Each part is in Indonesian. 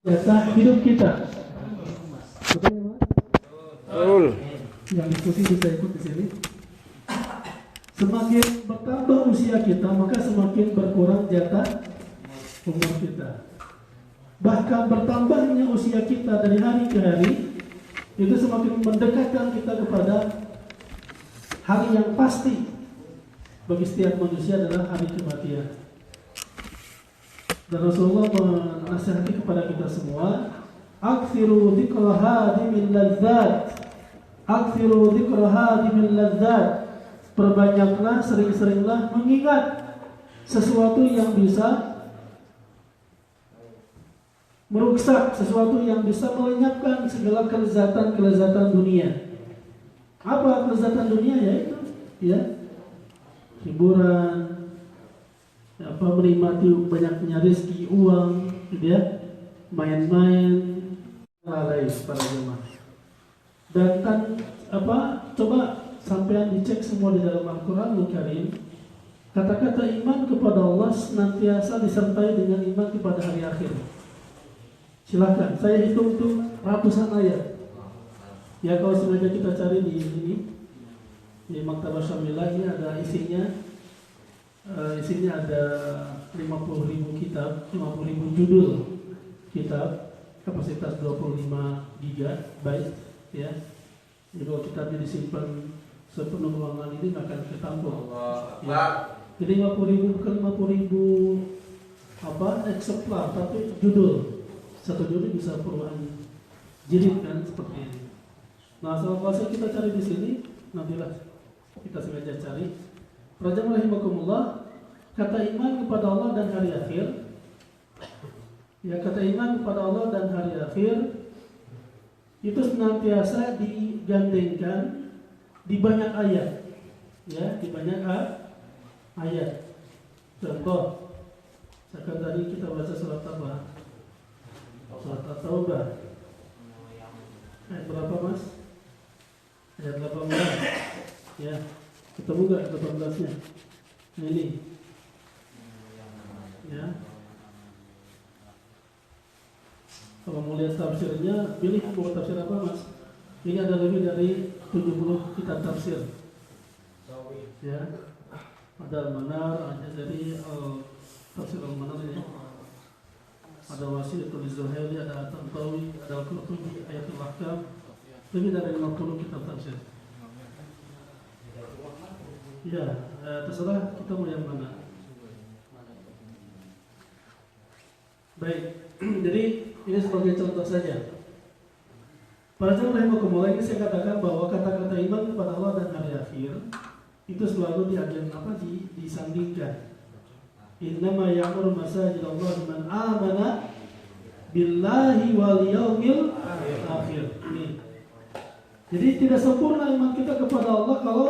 jatah hidup kita. Betul. Yang diskusi bisa ikut di sini. Semakin bertambah usia kita, maka semakin berkurang jatah umur kita. Bahkan bertambahnya usia kita dari hari ke hari, itu semakin mendekatkan kita kepada hari yang pasti bagi setiap manusia adalah hari kematian. Dan Rasulullah menasihati kepada kita semua, akthiru dzikra hadimil ladzat, akthiru dzikra hadimil ladzat. Perbanyaklah, sering-seringlah mengingat sesuatu yang bisa merusak, sesuatu yang bisa melenyapkan segala kelezatan-kelezatan dunia. Apa kelezatan dunia? Yaitu hiburan, menikmati banyaknya rezeki, uang, main-main, lalai para jemaah. Dan coba sampean dicek semua di dalam Al-Quranul Karim, kata-kata iman kepada Allah senantiasa disertai dengan iman kepada hari akhir. Silakan, saya hitung tuh ratusan ayat. Ya, kalau sengaja kita cari di sini, di Maktabah Syamilah ini ada isinya ada 50.000 kitab, 50.000 judul kitab, kapasitas 25 GB, ya. Jadi kalau kitabnya disimpan sepenuh ruangan ini nggak akan ketampung. Ya. Jadi 50.000 bukan 50.000 eksemplar, tapi judul. Satu judul bisa puluhan jilid kan seperti ini. Nah, kalau kita cari di sini, nantilah kita sengaja cari. Rajam rahimakumullah, kata iman kepada Allah dan hari akhir. Ya, kata iman kepada Allah dan hari akhir itu senantiasa digandengkan di banyak ayat. Ya, di banyak ayat. Contoh, sekarang tadi kita baca surat apa? Surat At-Taubah. Ayat berapa, Mas? Ayat 18. Ya. Ketemu gak 18-nya? Nah, ini. Ya. Kalau mau lihat tafsirnya, pilih mau tafsir apa, Mas? Ini ada lebih dari 70 kitab tafsir. Ya. Ada Al-Manar, ada dari tafsir Al-Manar ini. Ada Wasilatul Zuhaili, ada At-Tantawi, ada Al-Qurtubi, Ayatul Ahkam. Lebih dari 50 kitab tafsir. Ya, terserah kita mau yang mana. Baik, jadi ini sebagai contoh saja. Para jemaah rahimakumullah, ini saya katakan bahwa kata-kata iman kepada Allah dan hari akhir itu selalu disandingkan. Innama ya'muru masajid Allah man amana billahi wal yaumil akhir. Ini. Jadi tidak sempurna iman kita kepada Allah kalau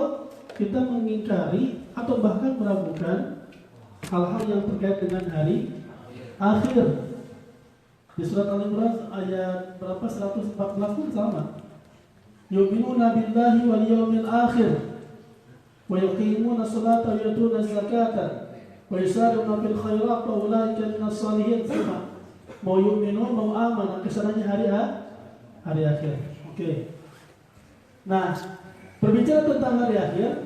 kita mengingkari atau bahkan meragukan hal-hal yang terkait dengan hari akhir. Di surat Al-Imran ayat berapa 114 pun sama. Yu'minuna billahi wal yawmil akhir wa yuqimuna sholata wa yutuna zakata wa yusari'una fil khairat wa ulaika minas shalihin. Sama. Mau yu'minun mau aman, kesananya hari akhir. Oke. Nah, berbicara tentang hari akhir,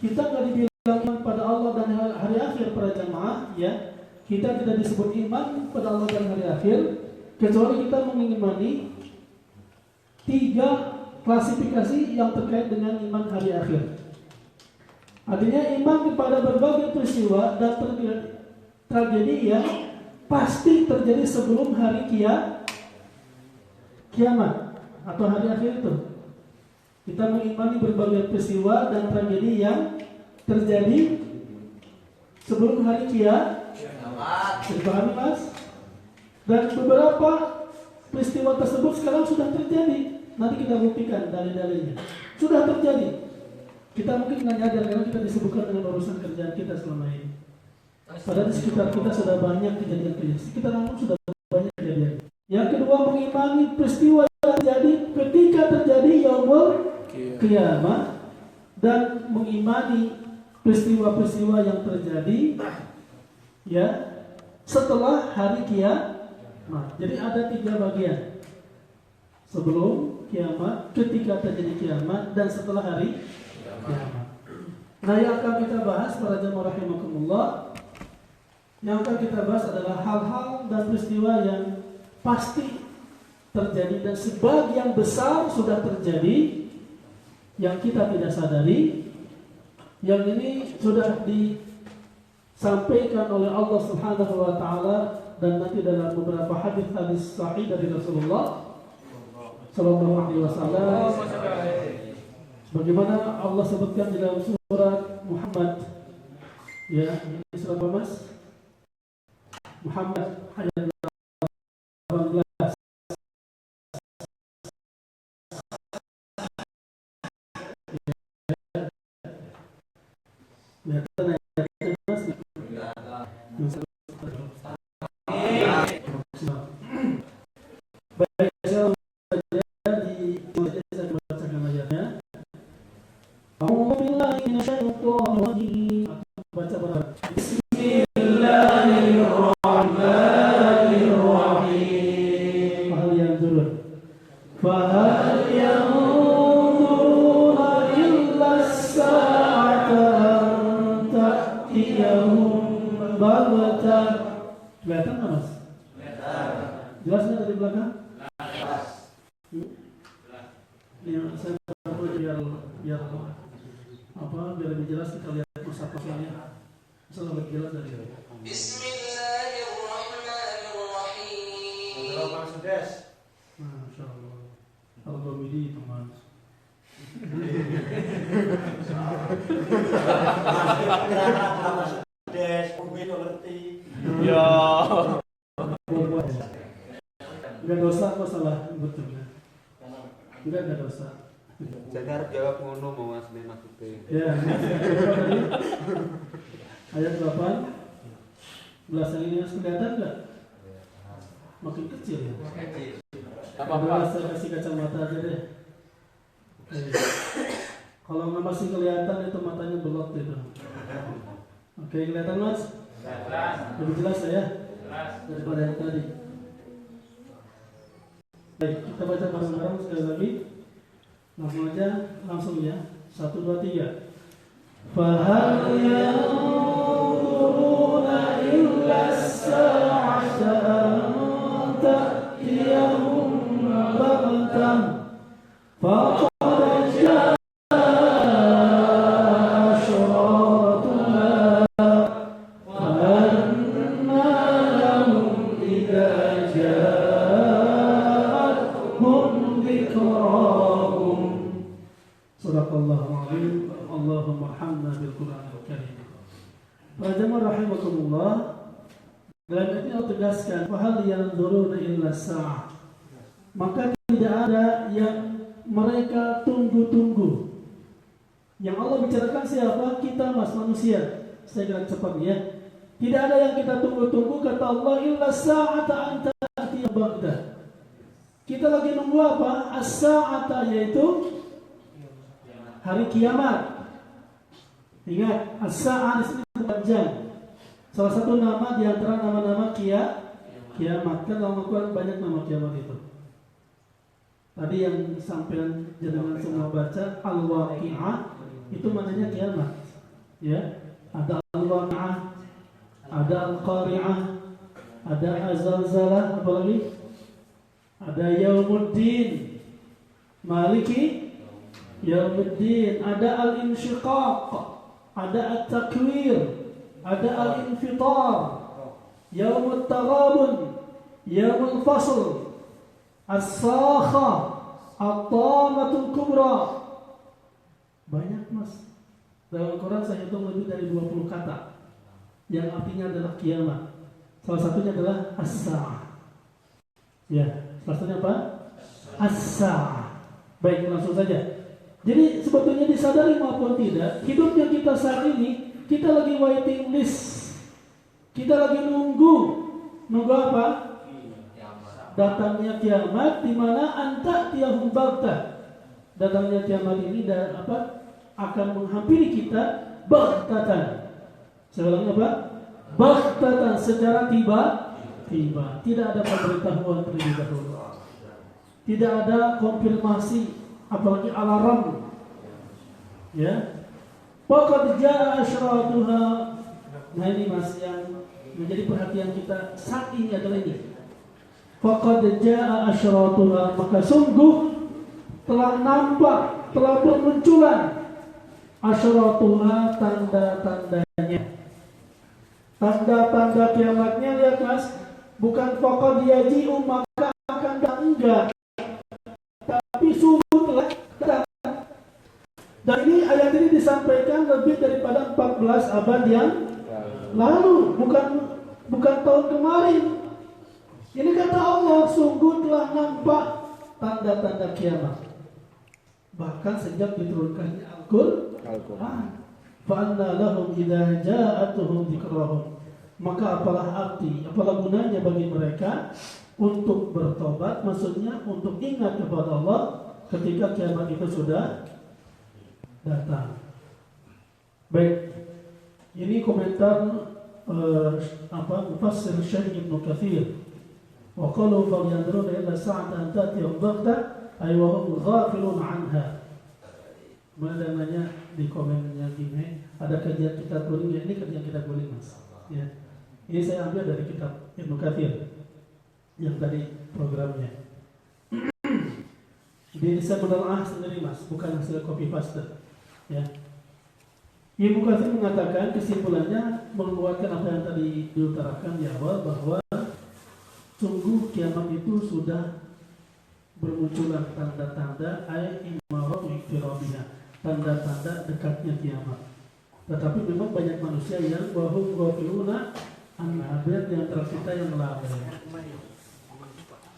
kita nggak dibilang iman pada Allah dan hari akhir para jamaah, ya. Kita tidak disebut iman pada Allah dan hari akhir, kecuali kita mengimani 3 klasifikasi yang terkait dengan iman hari akhir. Artinya iman kepada berbagai peristiwa dan tragedi yang pasti terjadi sebelum hari kiamat atau hari akhir itu. Kita mengimani berbagai peristiwa dan tragedi yang terjadi sebelum hari kiamat. Dipahami, Mas? Dan beberapa peristiwa tersebut sekarang sudah terjadi. Nanti kita buktikan dalil-dalilnya. Sudah terjadi. Kita mungkin nggak nyadar karena kita disibukkan dengan urusan kerjaan kita selama ini. Padahal di sekitar kita sudah banyak kejadian-kejadian. Sekitar namun sudah banyak kejadian. Yang kedua, mengimani peristiwa yang terjadi ketika terjadi yaumul kiamat dan mengimani peristiwa-peristiwa yang terjadi ya setelah hari Nah, jadi ada 3 bagian. Sebelum kiamat, ketika terjadi kiamat, dan setelah hari kiamat. Nah, yang akan kita bahas para jamaah rahimakumullah, yang akan kita bahas adalah hal-hal dan peristiwa yang pasti terjadi dan sebagian besar sudah terjadi yang kita tidak sadari. Yang ini sudah disampaikan oleh Allah Subhanahu wa taala dan nanti dalam beberapa hadis-hadis sahih dari Rasulullah sallallahu alaihi wasallam. Bagaimana Allah sebutkan di dalam surat Muhammad, ya, ini surat apa, Mas? Muhammad ayat 18. Kelihatan ayatnya, Mas? Baik, saya bacakan ayatnya. Baca berapa? Bismillahirrahmanirrahim. Fahal yanzuruna illa as-sa'ata an ta'tiyahum baghtah. Kelihatan nggak, Mas? Jelas nggak dari belakang? Ini saya biar lebih jelas kita lihat pasal-pasalnya. Pasal lebih jelas dari ini. Bismillahirrahmanirrahim. Masya Allah. Al-Ghamidi teman. Ya. Enggak dosa kok salah betulnya. Enggak dosa. Saya harap jawab ngono mau Mas maksudnya. Ya. Ayat 8. Belasan ini kelihatan enggak? Makin kecil ya. Apa-apa saya kasih kacamata aja deh. Kalau nggak masih kelihatan itu matanya belok gitu. Oke, kelihatan, Mas? Lebih jelas ya? Daripada yang tadi. Baik, kita baca bareng-bareng sekali lagi. Langsung ya. 1, 2, 3. Fahal yanzuruna illa as-sa'ata an ta'tiyahum baghtah faqad jaa'a ashratuha فأنى لهم إذا جاءتهم ذكراهم صدق الله العظيم اللهم ارحمنا بالقرآن الكريم. Para jemaah rahimakumullah, dalam ayat ini tegaskan fahal yanzuruna illa sa'ah, maka tidak ada yang mereka tunggu-tunggu. Yang Allah bicarakan siapa? Kita, Mas, manusia. Saya kira cepat ya. Tidak ada yang kita tunggu-tunggu, kata Allah, illa sa'ata anta ati baghtah. Kita lagi nunggu apa? As-sa'ata, yaitu hari kiamat. Ingat, as-sa'ah di sini panjang. Salah satu nama di antara nama-nama kiamat. Kan dalam Al-Quran banyak nama kiamat itu. Tadi yang sampean jenengan semua baca Al-Waqi'ah, itu maknanya kiamat. Ya, ada Al-Waqi'ah, ada Al-Qari'ah, ada Az-Zalzalah, apa lagi? Ada Yaumuddin, Maliki Yaumuddin, ada Al-Insyiqaq, ada At-Takwir, ada Al-Infitar, Yaumut Taghabun, Yaumul Fasl, As-Sakha, At-Tamatul Kubra. Banyak, Mas. Dalam Al-Quran saya hitung lebih dari 20 kata yang artinya adalah kiamat. Salah satunya adalah As-Sa'ah. Ya, salah satunya apa? As-Sa'ah. Baik, langsung saja. Jadi sebetulnya disadari maupun tidak, hidupnya kita saat ini, kita lagi waiting list. Kita lagi nunggu apa? Datangnya kiamat, di mana anta tiyahum baghtah. Datangnya kiamat ini akan menghampiri kita baghtatan. Saya ulangi apa? Baghtatan, secara tiba. Tidak ada pemberitahuan terlebih dahulu. Tidak ada konfirmasi, apalagi alarm. Ya. Faqad jaa asyratuha. Nah ini Mas yang menjadi perhatian kita saat ini adalah ini. Faqad jaa asyratuha, maka sungguh telah nampak, telah bermunculan asyratuha, tanda-tandanya. Tanda-tanda kiamatnya, lihat Mas, bukan faqad yaji'u maka akan datang, enggak, tapi sungguh telah datang. Dan ini ayat ini disampaikan lebih daripada 14 abad yang lalu, bukan tahun kemarin. Ini kata Allah, sungguh telah nampak tanda-tanda kiamat. Bahkan sejak diturunkannya Al-Qur'an. Fa'anna lahum idza ja'atuhum dzikrahum. Maka apalah arti, apalah gunanya bagi mereka untuk bertobat, maksudnya untuk ingat kepada Allah ketika kiamat itu sudah datang. Baik, ini komentar mufassir Syekh Ibnu Katsir. Wa qalu falyanzuruna ila sa'atan ta'tiyahum baghtah ay wa hum ghafilun anha. Menanya di komennya gini, ada kajian kitab kuning ya, ini kajian kitab kuning Mas. Ya. Ini saya ambil dari kitab Ibnu Katsir yang tadi programnya. Jadi saya menelaah sendiri Mas, bukan hasil copy paste. Ya. Ibnu Katsir mengatakan kesimpulannya menguatkan apa yang tadi diutarakan di awal bahwa sungguh kiamat itu sudah bermunculan tanda-tanda ay imaratu iqtirabiha, tanda-tanda dekatnya kiamat. Tetapi memang banyak manusia yang wahum ghafiluna an hadir di antara kita yang lalai.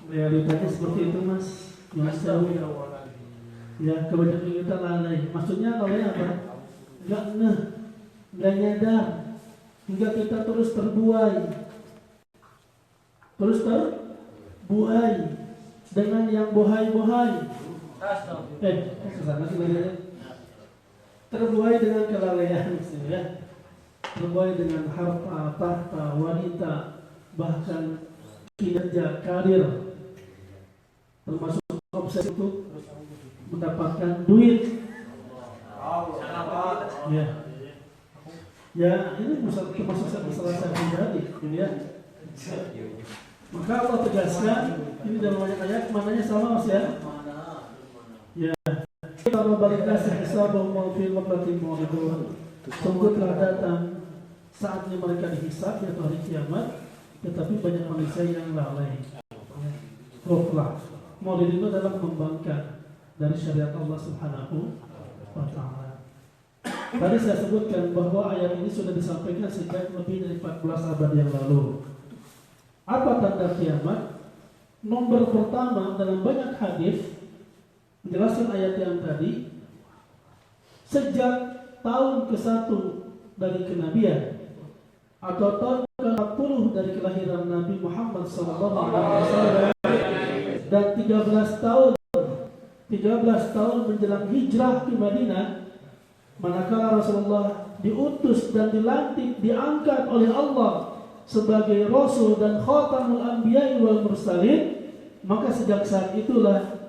Realitanya seperti itu Mas. Ya, kebanyakan kita lalai. Maksudnya lalai apa? Enggak ngeh, enggak nyadar, hingga kita terus terbuai dengan yang bohai-bohai. Terbuai dengan kelalaian, ya. Terbuai dengan harta, tahta, wanita, bahkan kinerja, karir, termasuk obsesi untuk mendapatkan duit. Ya, ini termasuk masalah saya pribadi, ya. Maka Allah tegaskan ini dalam banyak ayat, mananya sama Mas ya. Ya. Kalau balik kasih hisabahum fil waqtin mu'ridun. Sungguh telah datang saatnya mereka dihisab yaitu hari kiamat, tetapi banyak manusia yang lalai. Ghaflah. Mu'ridun itu adalah membangkang dari syariat Allah Subhanahu wa taala. Tadi saya sebutkan bahwa ayat ini sudah disampaikan sejak lebih dari 14 abad yang lalu. Apa tanda kiamat? Nomor pertama dalam banyak hadis menjelaskan ayat yang tadi, sejak tahun ke-1 dari kenabian atau tahun ke-40 dari kelahiran Nabi Muhammad SAW dan 13 tahun menjelang hijrah ke Madinah, manakala Rasulullah diutus dan dilantik, diangkat oleh Allah sebagai Rasul dan Khatamul Anbiya wal Mursalin, maka sejak saat itulah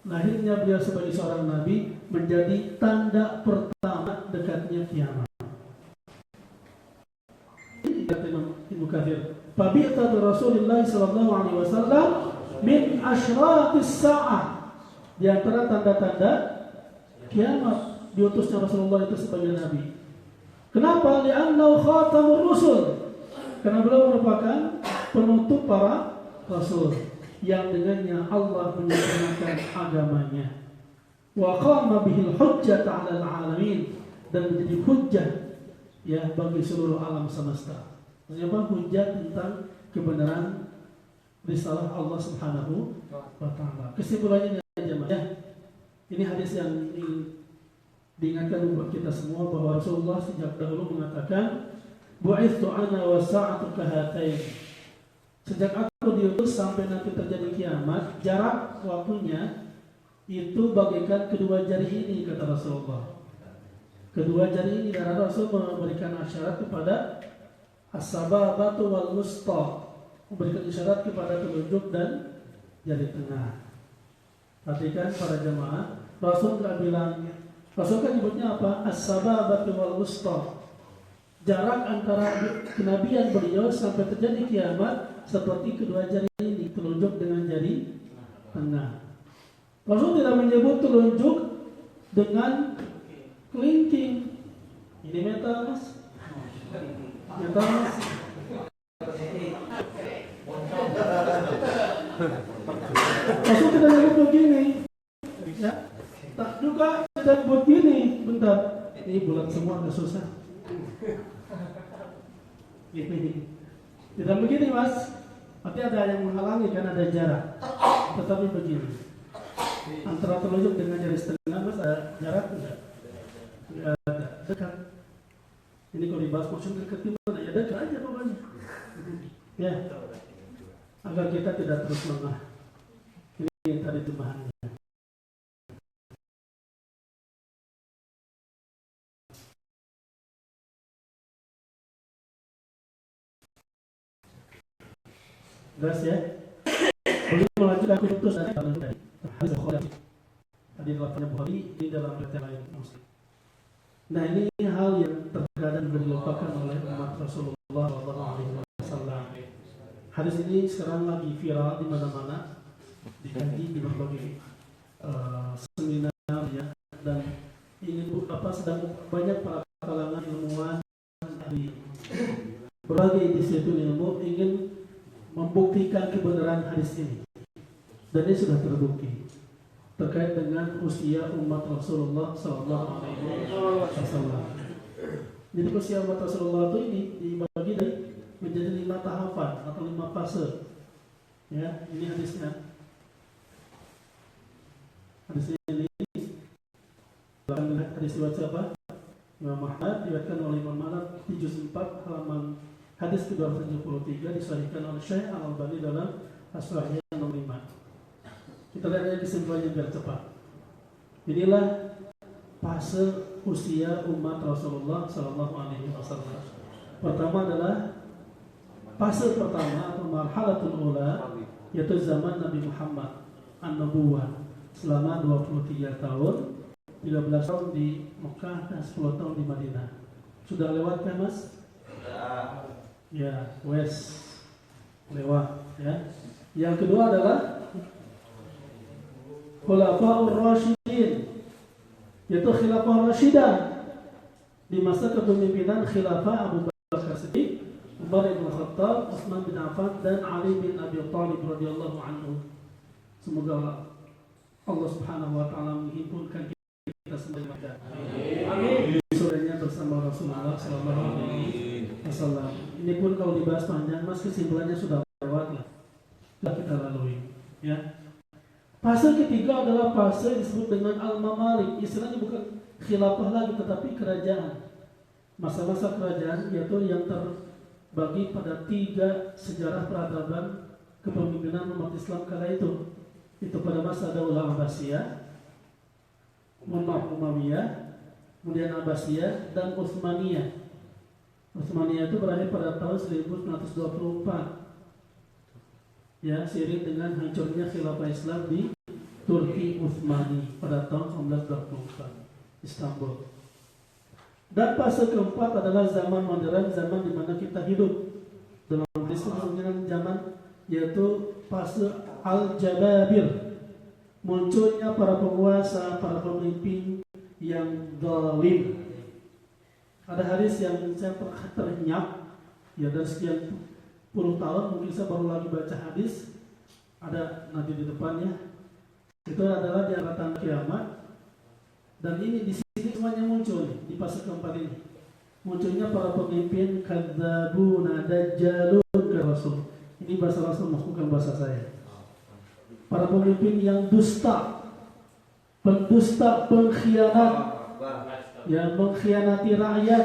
lahirnya beliau sebagai seorang Nabi menjadi tanda pertama dekatnya kiamat. Ini kata Ibnu Katsir, "Fabi'atu Rasulullah sallallahu alaihi wasallam min asyratis sa'ah." Di antara tanda-tanda kiamat diutusnya Rasulullah itu sebagai Nabi. Kenapa? Li'annahu khatamur rusul. Karena beliau merupakan penutup para rasul yang dengannya Allah menyempurnakan agamanya. Wa qama bihil hujjata 'alal 'alamin, dan menjadi hujjah ya bagi seluruh alam semesta. Maksudnya hujjah tentang kebenaran risalah Allah Subhanahu wa taala. Kesimpulannya ya, ini hadis yang diingatkan buat kita semua bahwa Rasulullah sejak dahulu mengatakan, bu'ithu ana wa sa'atu kahatain. Sejak aku diutus sampai nanti terjadi kiamat, jarak waktunya itu bagaikan kedua jari ini, kata Rasulullah. Kedua jari ini, karena Rasul memberikan isyarat kepada as-sababatu wal wusta, memberikan isyarat kepada telunjuk dan jari tengah. Perhatikan para jemaah, Rasul nggak bilang, Rasul kan nyebutnya apa? As-sababatu wal wusta. Jarak antara kenabian beliau sampai terjadi kiamat seperti kedua jari ini, telunjuk dengan jari tengah. Rasul tidak menyebut telunjuk dengan kelingking. Ini metal mas, metal mas. Rasul tidak nyebut begini, ya. Tak juga tidak nyebut gini. Bentar, ini bulan semua agak susah. Gini. Tidak begini mas. Berarti ada yang menghalangi kan, ada jarak. Tetapi begini, antara telunjuk dengan jari setengah mas ada jarak enggak? Enggak ada, dekat. Ini kalau dibahas maksud dekat gimana? Ya dekat aja pokoknya. Ya, agar kita tidak terus lengah. Ini yang tadi tumpahannya. Jelas ya? Boleh melanjutkan khusus dari hadis Bukhari. Hadis lafaznya Bukhari di dalam riwayat lain Muslim. Nah ini hal yang terkadang dilupakan oleh umat Rasulullah SAW. Hadis ini sekarang lagi viral di mana-mana, dikaji di berbagai seminar ya, dan ini sedang banyak para kalangan ilmuwan di berbagai disiplin ilmu ingin membuktikan kebenaran hadis ini, dan ini sudah terbukti terkait dengan usia umat Rasulullah SAW. Jadi usia umat Rasulullah itu ini dibagi menjadi 5 tahapan atau 5 fase. Ya, ini hadisnya. Hadis ini hadis riwayat siapa? Imam Ahmad, diriwayatkan oleh Imam Ahmad di juz 4 halaman hadis ke-273, disahihkan oleh Syekh Al-Albani dalam As-Sahih nomor 5. Kita lihat aja kesimpulannya biar cepat. Inilah fase usia umat Rasulullah SAW. Pertama adalah fase pertama atau marhalatul ula, yaitu zaman Nabi Muhammad an-Nubuwah selama 23 tahun, 13 tahun di Mekah dan 10 tahun di Madinah. Sudah lewat kan mas? Ya, wes lewat ya. Yang kedua adalah Khulafaur Rasyidin, yaitu Khilafah Rasyidah di masa kepemimpinan Khilafah Abu Bakar Siddiq, Umar bin Khattab, Utsman bin Affan, dan Ali bin Abi Thalib radhiyallahu anhu. Semoga Allah Subhanahu wa taala menghimpunkan kita semua. Amin. Suranya bersama Rasulullah sallallahu alaihi wasallam. Ini pun kalau dibahas panjang, mas kesimpulannya sudah lewat lah. Sudah kita lalui, ya. Fase ketiga adalah fase yang disebut dengan al-mamalik. Istilahnya bukan khilafah lagi, tetapi kerajaan. Masa-masa kerajaan yaitu yang terbagi pada 3 sejarah peradaban kepemimpinan umat Islam kala itu. Itu pada masa Daulah Abbasiyah, Umayyah, kemudian Abbasiyah dan Utsmaniyah. Utsmaniyah itu berakhir pada tahun 1924. Ya, seiring dengan hancurnya khilafah Islam di Turki Utsmani pada tahun 1924 Istanbul. Dan fase keempat adalah zaman modern, zaman di mana kita hidup. Dalam Islam dengan zaman yaitu fase al-jababir, munculnya para penguasa, para pemimpin yang zalim. Ada hadis yang saya teringat ya, dari sekian puluh tahun mungkin saya baru lagi baca hadis, ada nanti di depannya. Itu adalah di arah tanda kiamat, dan ini di sini semuanya muncul di fase keempat ini. Munculnya para pemimpin kadzabuna dajjalun ke Rasul. Ini bahasa Rasul, bukan bahasa saya. Para pemimpin yang dusta, pendusta, pengkhianat, yang mengkhianati rakyat,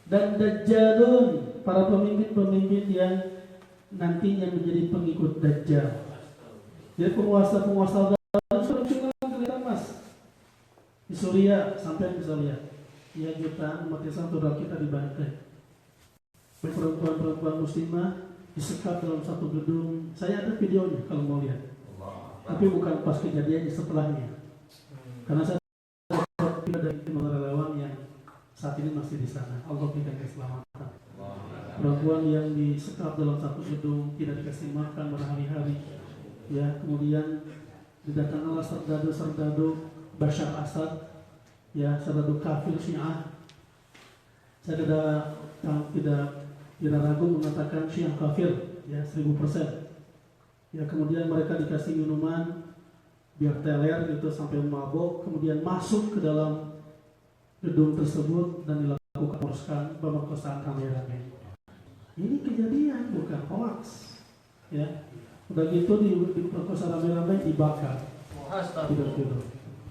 dan dajjalun, para pemimpin-pemimpin yang nantinya menjadi pengikut Dajjal. Jadi penguasa-penguasa sudah kelihatan mas. Di Suriah sampai bisa lihat, ya jutaan umat Islam sudah kita dibantai. Perempuan-perempuan muslimah disekap dalam satu gedung. Saya ada videonya kalau mau lihat. Tapi bukan pas kejadiannya, setelahnya. Karena saya ada tim relawan yang saat ini masih di sana. Allah berikan keselamatan. Perempuan yang disekap dalam satu gedung, tidak dikasih makan berhari-hari, ya, kemudian didatangkanlah serdadu Bashar Assad, ya, serdadu kafir Syiah. Saya tidak ragu mengatakan Syiah kafir, ya, 1000%. Ya, kemudian mereka dikasih minuman biar teler gitu sampai mabok, kemudian masuk ke dalam gedung tersebut dan dilakukan pemerkosaan rame-rame. Ini kejadian, bukan hoax, ya. Udah gitu diperkosa rame-rame, dibakar. Tidur.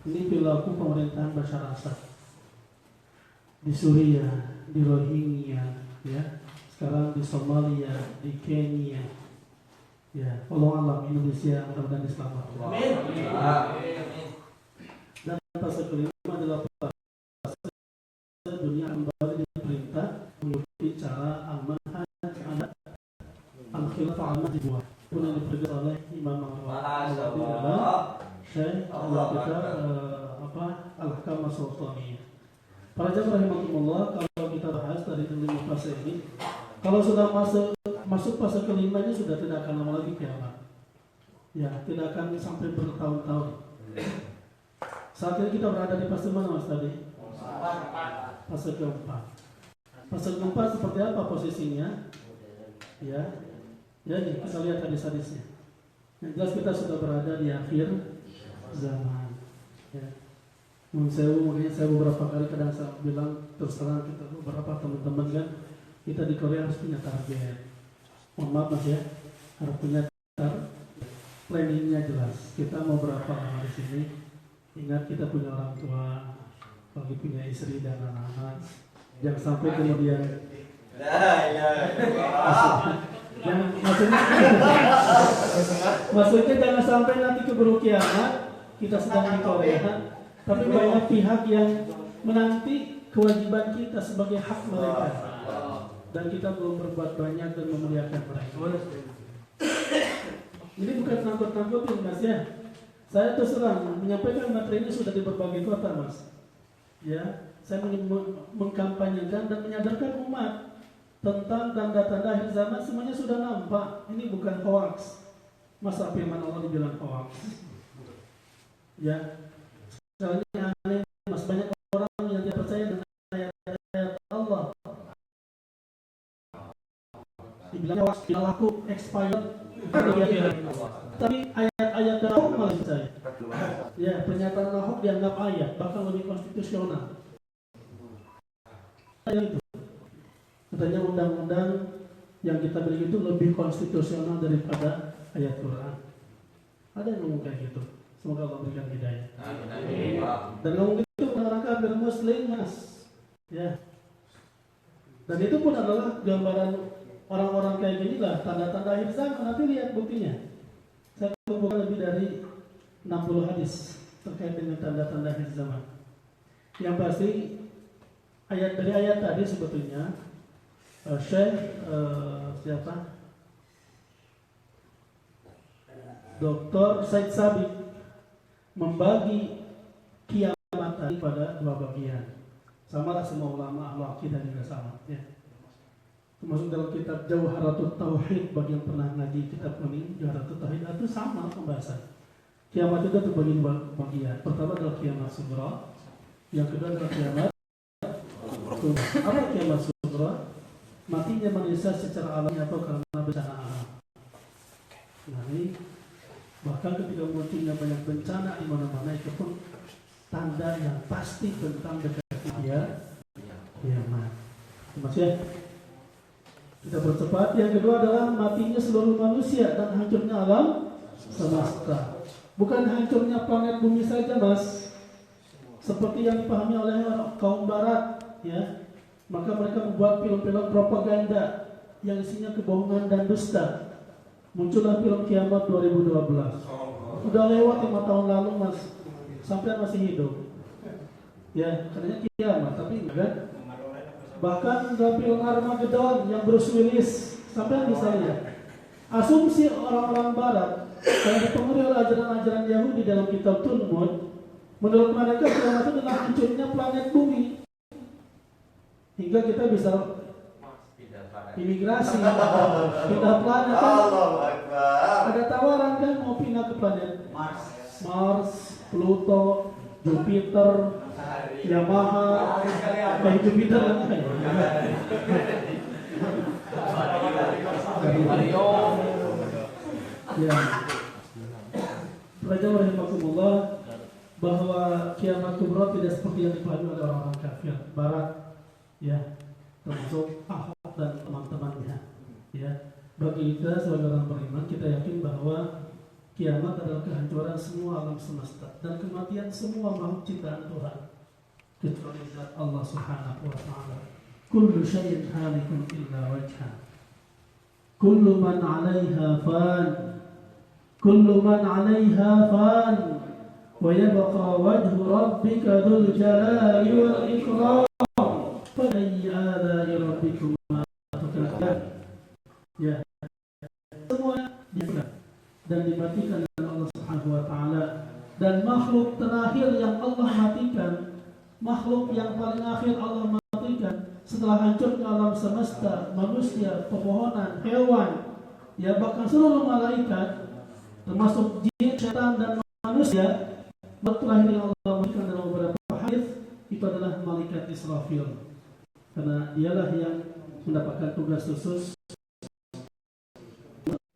Ini perilaku pemerintahan Bashar Assad di Suriah, di Rohingya, ya. Sekarang di Somalia, di Kenya, ya. Allah alam, Indonesia mudah-mudahan diselamatkan. Dan fase kelima adalah fase dunia kembali diperintah mengikuti cara al-manhaj al-khilafah al-mahdiwah pun yang diperintah oleh Imam Al-Ghazali dalam Syekh kita Al-Ahkam As-Sultaniyah. Para jamaah rahimahumullah, kalau kita bahas dari 5 fase ini, kalau sudah masuk fase kelima ini sudah tidak akan lama lagi kiamat. Ya, tidak akan sampai bertahun-tahun. Saat ini kita berada di fase mana Mas tadi? Fase keempat. Fase keempat seperti apa posisinya? Ya, jadi kita lihat hadis-hadisnya. Yang jelas kita sudah berada di akhir zaman. Ya. Makanya saya beberapa kali kadang saya bilang terus terang kita beberapa teman-teman kan, kita di Korea harus punya target. Mohon maaf Mas ya, harus punya planningnya jelas. Kita mau berapa lama di sini? Ingat kita punya orang tua, lagi punya istri dan anak-anak. Jangan sampai kemudian maksudnya jangan sampai nanti keburu kiamat kita sedang di Korea, tapi banyak pihak yang menanti kewajiban kita sebagai hak mereka dan kita belum berbuat banyak dan memuliakan mereka. Ini bukan nakut-nakutin Mas ya. Saya terus terang menyampaikan materi ini sudah di berbagai kota Mas. Ya, saya mengkampanyekan dan menyadarkan umat tentang tanda-tanda akhir zaman, semuanya sudah nampak. Ini bukan hoax. Masa firman Allah dibilang hoax? Ya, sekarang aneh Mas, banyak orang yang tidak percaya dengan ayat-ayat Allah. Dibilang hoax, tidak laku, expired. Tapi ayat-ayat Ahok malah percaya. Ya, pernyataan Ahok dianggap ayat, bahkan lebih konstitusional. Itu. Katanya undang-undang yang kita beri itu lebih konstitusional daripada ayat Quran. Ada yang ngomong kayak gitu. Semoga Allah berikan hidayah. Dan ngomong itu orang kafir Muslim Mas. Ya. Dan itu pun adalah gambaran orang-orang kayak gini lah, tanda-tanda akhir zaman. Nanti lihat buktinya. Saya kumpulkan lebih dari 60 hadis terkait dengan tanda-tanda akhir zaman. Yang pasti dari ayat tadi sebetulnya Syekh siapa? Dr. Said Sabiq membagi kiamat tadi pada 2 bagian. Sama lah semua ulama ahli akidah juga sama ya. Termasuk dalam kitab Jawharatut Tauhid, bagi yang pernah ngaji kitab ini Jawharatut Tauhid itu sama pembahasan. Kiamat itu terbagi 2 bagian. Pertama adalah kiamat sughra, yang kedua adalah kiamat kubra. Apa kiamat sughra? Matinya manusia secara alami atau karena bencana alam. Nah ini bahkan ketika munculnya banyak bencana di mana-mana, itu pun tanda yang pasti tentang dekatnya kiamat. Maksudnya kita percepat. Yang kedua adalah matinya seluruh manusia dan hancurnya alam semesta. Bukan hancurnya planet bumi saja Mas, seperti yang dipahami oleh kaum barat ya. Maka mereka membuat film-film propaganda yang isinya kebohongan dan dusta. Muncullah film Kiamat 2012. Udah lewat 5 tahun lalu Mas, sampai masih hidup. Ya, katanya kiamat, tapi enggak. Bahkan dalam film Armageddon yang Bruce Willis, sampai bisa lihat. Asumsi orang-orang Barat yang dipengaruhi oleh ajaran-ajaran Yahudi dalam kitab Talmud, menurut mereka kiamat itu adalah hancurnya planet bumi, hingga kita bisa imigrasi, pindah planet kan? Ada tawaran kan mau pindah ke planet Mars, Pluto, Jupiter, Yamaha, Jupiter apa ya? Raja rahimakumullah, bahwa kiamat kubra tidak seperti yang dipahami oleh orang-orang kafir Barat, ya, termasuk Ahok dan teman-temannya. Ya, bagi kita sebagai orang beriman, kita yakin bahwa kiamat adalah kehancuran semua alam semesta dan kematian semua makhluk ciptaan Tuhan, kecuali zat Allah Subhanahu wa taala. Kullu syai'in halikun illa wajhah. Kullu man 'alaiha fan. Kullu man 'alaiha fan. Wa yabqa wajhu rabbika dzul jalali wal ikram. Fa ayyi ala'i rabbikuma tukadziban. Ya. Semua dibuat dan dimatikan oleh Allah Subhanahu wa taala, dan makhluk terakhir yang Allah matikan, makhluk yang paling akhir Allah matikan setelah hancurnya alam semesta, manusia, pepohonan, hewan, ya bahkan seluruh malaikat termasuk jin, setan dan manusia, makhluk terakhir yang Allah matikan dalam beberapa hadis itu adalah malaikat Israfil, karena dialah yang mendapatkan tugas khusus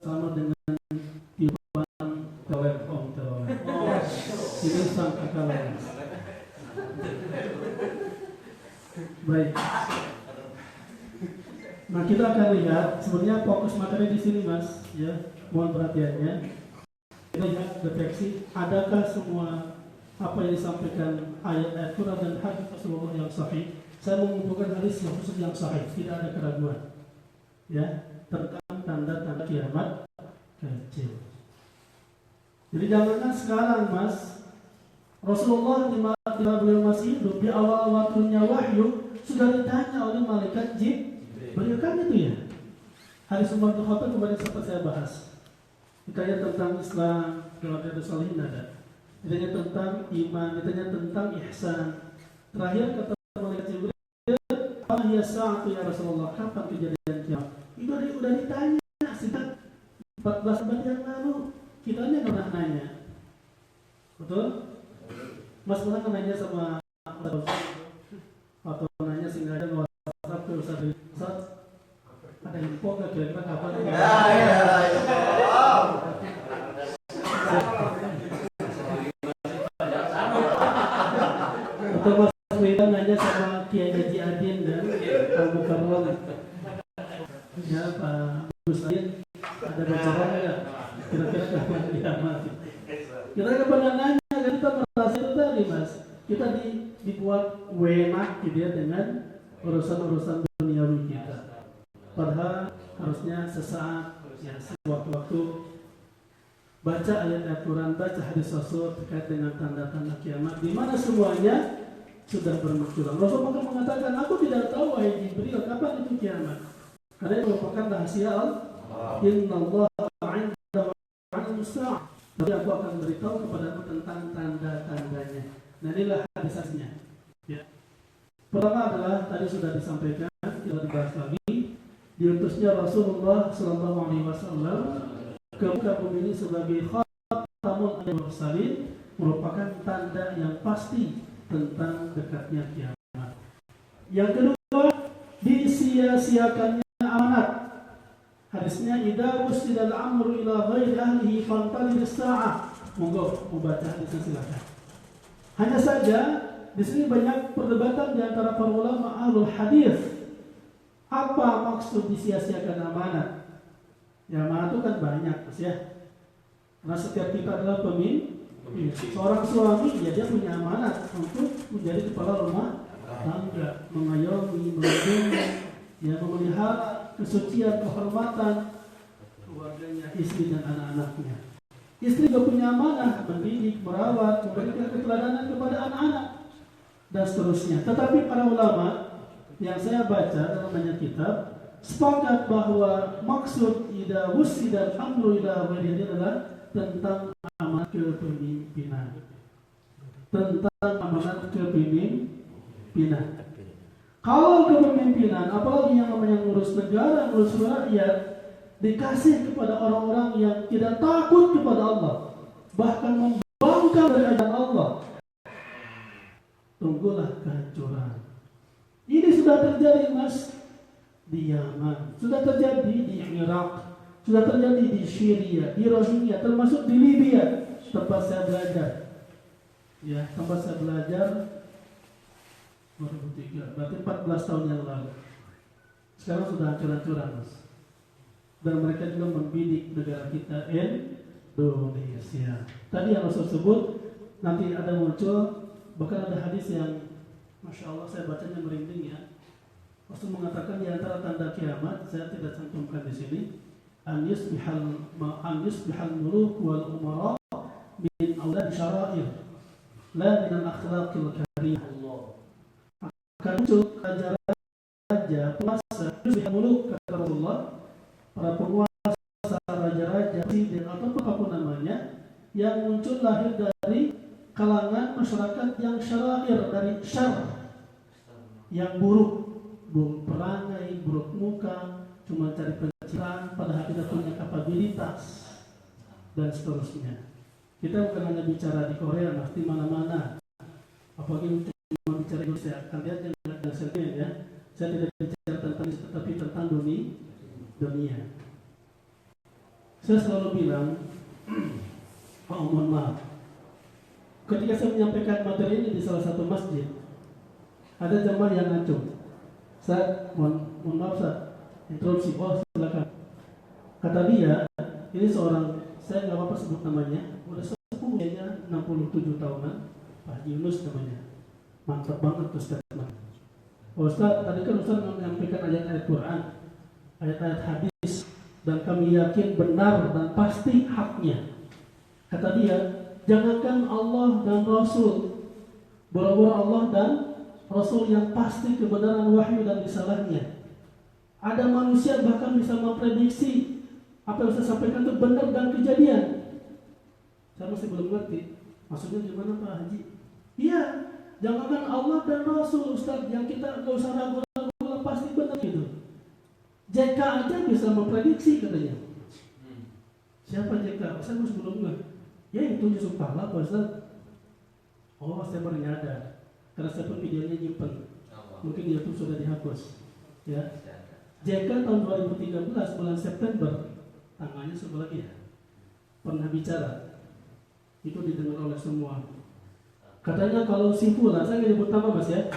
sama dengan ini sang kakalan. Baik. Nah, kita akan lihat sebenarnya fokus materi di sini, Mas, ya. Mohon perhatiannya. Kita lihat deteksi adakah semua apa yang disampaikan ayat-ayat Quran dan hadis Rasulullah yang sahih. Saya mengumpulkan hadis yang khusus yang sahih, tidak ada keraguan. Ya, tentang tanda-tanda kiamat kecil. Jadi jangankan sekarang, Mas, Rasulullah di beliau masih hidup, di awal waktunya wahyu sudah ditanya oleh malaikat Jibril, kan itu ya. Hadis Umar bin Khattab kemarin sempat saya bahas. Ditanya tentang Islam, dalam Riyadhus Shalihin ada. Ditanya tentang iman, ditanya tentang ihsan. Terakhir kata malaikat Jibril, "Apa ya sa'atu ya Rasulullah, kapan kejadian kiamat?" Itu udah ditanya sejak 14 abad yang lalu. Kita nggak pernah nanya, betul? Mas pernah nanya sama atau nanya sehingga ada WhatsApp ke Ustaz, ada info nggak kira-kira kapan? Atau Mas Wedan nanya sama Kiai Haji Adin dan Abu Karwal, ya Pak Gus Adin, ada bicara nggak? Kira-kira kapan kiamat? Kita nggak pernah nanya, kan kita merasa itu tadi, Mas. Kita dibuat wenak gitu ya dengan urusan-urusan duniawi kita. Padahal harusnya sesaat, ya sewaktu-waktu baca ayat-ayat Quran, baca hadis Rasul terkait dengan tanda-tanda kiamat, di mana semuanya sudah bermunculan. Rasul mengatakan, aku tidak tahu wahai Jibril kapan itu kiamat, karena itu merupakan rahasia Allah. Inna Allah tapi aku akan beritahu kepadamu tentang tanda-tandanya. Nah, inilah hadisnya. Ya. Pertama adalah tadi sudah disampaikan, kita dibahas lagi. Diutusnya Rasulullah SAW ke muka bumi ini sebagai khatamul mursalin merupakan tanda yang pasti tentang dekatnya kiamat. Yang kedua, disia-siakannya amanat. Hadisnya idza usnida al-amru ila ghairi ahlihi fantadir as-sa'ah. Monggo membaca hadisnya silakan. Hanya saja di sini banyak perdebatan di antara para ulama ahlul hadis. Apa maksud disia-siakan amanat? Ya, amanat itu kan banyak, Mas ya. Karena setiap kita adalah pemimpin. Seorang suami ya dia punya amanat untuk menjadi kepala rumah tangga, mengayomi, melindungi, ya memelihara kesucian, kehormatan keluarganya, istri dan anak-anaknya. Istri juga punya amanah mendidik, merawat, memberikan keteladanan kepada anak-anak dan seterusnya. Tetapi para ulama yang saya baca dalam banyak kitab sepakat bahwa maksud idza wusida amru ila ghairi adalah tentang amanat kepemimpinan. Tentang amanat kepemimpinan. Kalau kepemimpinan, apalagi yang namanya ngurus negara, ngurus rakyat, dikasih kepada orang-orang yang tidak takut kepada Allah, bahkan membangkang dari ajaran Allah, tunggulah kehancuran. Ini sudah terjadi, Mas, di Yaman, sudah terjadi di Irak, sudah terjadi di Syria, di Rohingya, termasuk di Libya, tempat saya belajar. Ya, tempat saya belajar 2003, berarti 14 tahun yang lalu. Sekarang sudah hancur-hancuran, Mas. Dan mereka juga membidik negara kita Indonesia. Tadi yang Rasul sebut, nanti ada muncul, bahkan ada hadis yang Masya Allah saya bacanya merinding ya. Rasul mengatakan di antara tanda kiamat, saya tidak cantumkan di sini, an yusbihal muluk wal umara min awlad syara'ir la min al-akhlaqil karimah. Akan muncul raja-raja, penguasa, yusbihal muluk, kata Rasulullah, para penguasa, raja-raja, presiden atau apapun namanya, yang muncul lahir dari kalangan masyarakat yang syara'ir, dari syar, yang buruk perangai, buruk muka, cuma cari pencitraan, padahal tidak punya kapabilitas, dan seterusnya. Kita bukan hanya bicara di Korea, Mas, di mana-mana. Apalagi cuma bicara Indonesia, akan lihat yang sentimen ya. Saya tidak bicara tentang itu, tetapi tentang dunia. Saya selalu bilang, mohon maaf, ketika saya menyampaikan materi ini di salah satu masjid, ada jamaah yang ngacung. Saya mohon maaf, saya interupsi. Oh, silakan. Kata dia, ini seorang, saya nggak apa-apa sebut namanya, udah sepuh, kayaknya 67 tahunan, Pak Yunus namanya. Mantap banget Ustaz. Ustaz, tadi kan Ustaz menyampaikan ayat-ayat Quran, ayat-ayat hadis, dan kami yakin benar dan pasti haknya. Kata dia, jangankan Allah dan Rasul, boro-boro Allah dan Rasul yang pasti kebenaran wahyu dan risalahnya. Ada manusia bahkan bisa memprediksi apa yang saya sampaikan itu benar dan kejadian. Saya masih belum ngerti. Maksudnya gimana Pak Haji? Iya, jangankan Allah dan Rasul, Ustaz, yang kita gak usah ragu-ragu pasti benar gitu. JK aja bisa memprediksi katanya. Siapa JK? Saya masih belum ngerti. Ya itu Yusuf Kala, Pak Ustaz. Oh, saya baru nyadar. Karena saya pun videonya nyimpen. Mungkin di YouTube sudah dihapus. Ya. JK tahun 2013 bulan September, tanggalnya sebelah ya, pernah bicara. Itu didengar oleh semua. Katanya kalau si Fulan, saya nggak nyebut nama Mas ya.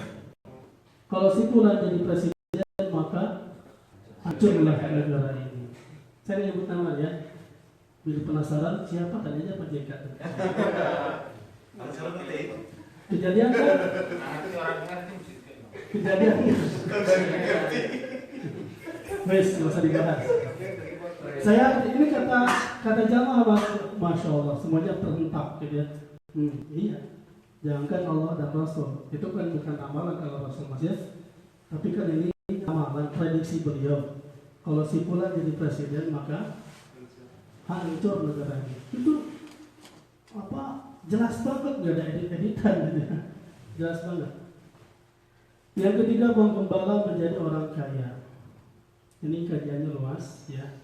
Kalau si Fulan jadi presiden maka hancurlah negara ini. Saya nggak nyebut nama ya. Bila penasaran siapa, tanyanya Pak JK. Kejadian kan? Kejadian. Wes, nggak usah dibahas. Saya ini kata jamaah, Masya Allah, semuanya terhentak gitu ya. Iya, jangankan Allah dan Rasul, itu kan bukan amalan kalau Rasul Mas ya. Tapi kan ini amalan prediksi beliau. Kalau si Fulan jadi presiden maka hancur negara ini. Itu apa? Jelas banget, nggak ada edit-editan gitu. Jelas banget. Yang ketiga, Bang Gembala menjadi orang kaya. Ini kajiannya luas ya.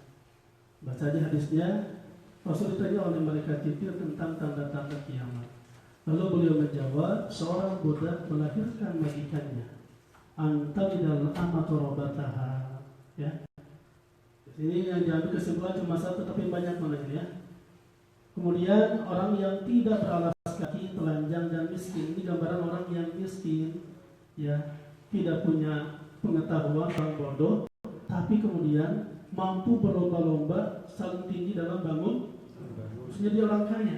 Baca aja hadisnya. Rasul ditanya oleh malaikat Jibril tentang tanda-tanda kiamat. Lalu beliau menjawab, seorang budak melahirkan majikannya. Antalidal amatu robataha. Ya. Ini yang diambil kesimpulan cuma satu, tapi banyak mana ya. Kemudian orang yang tidak beralas kaki, telanjang dan miskin. Ini gambaran orang yang miskin, ya, tidak punya pengetahuan, orang bodoh, tapi kemudian mampu berlomba-lomba saling tinggi dalam bangun. Maksudnya dia orang kaya.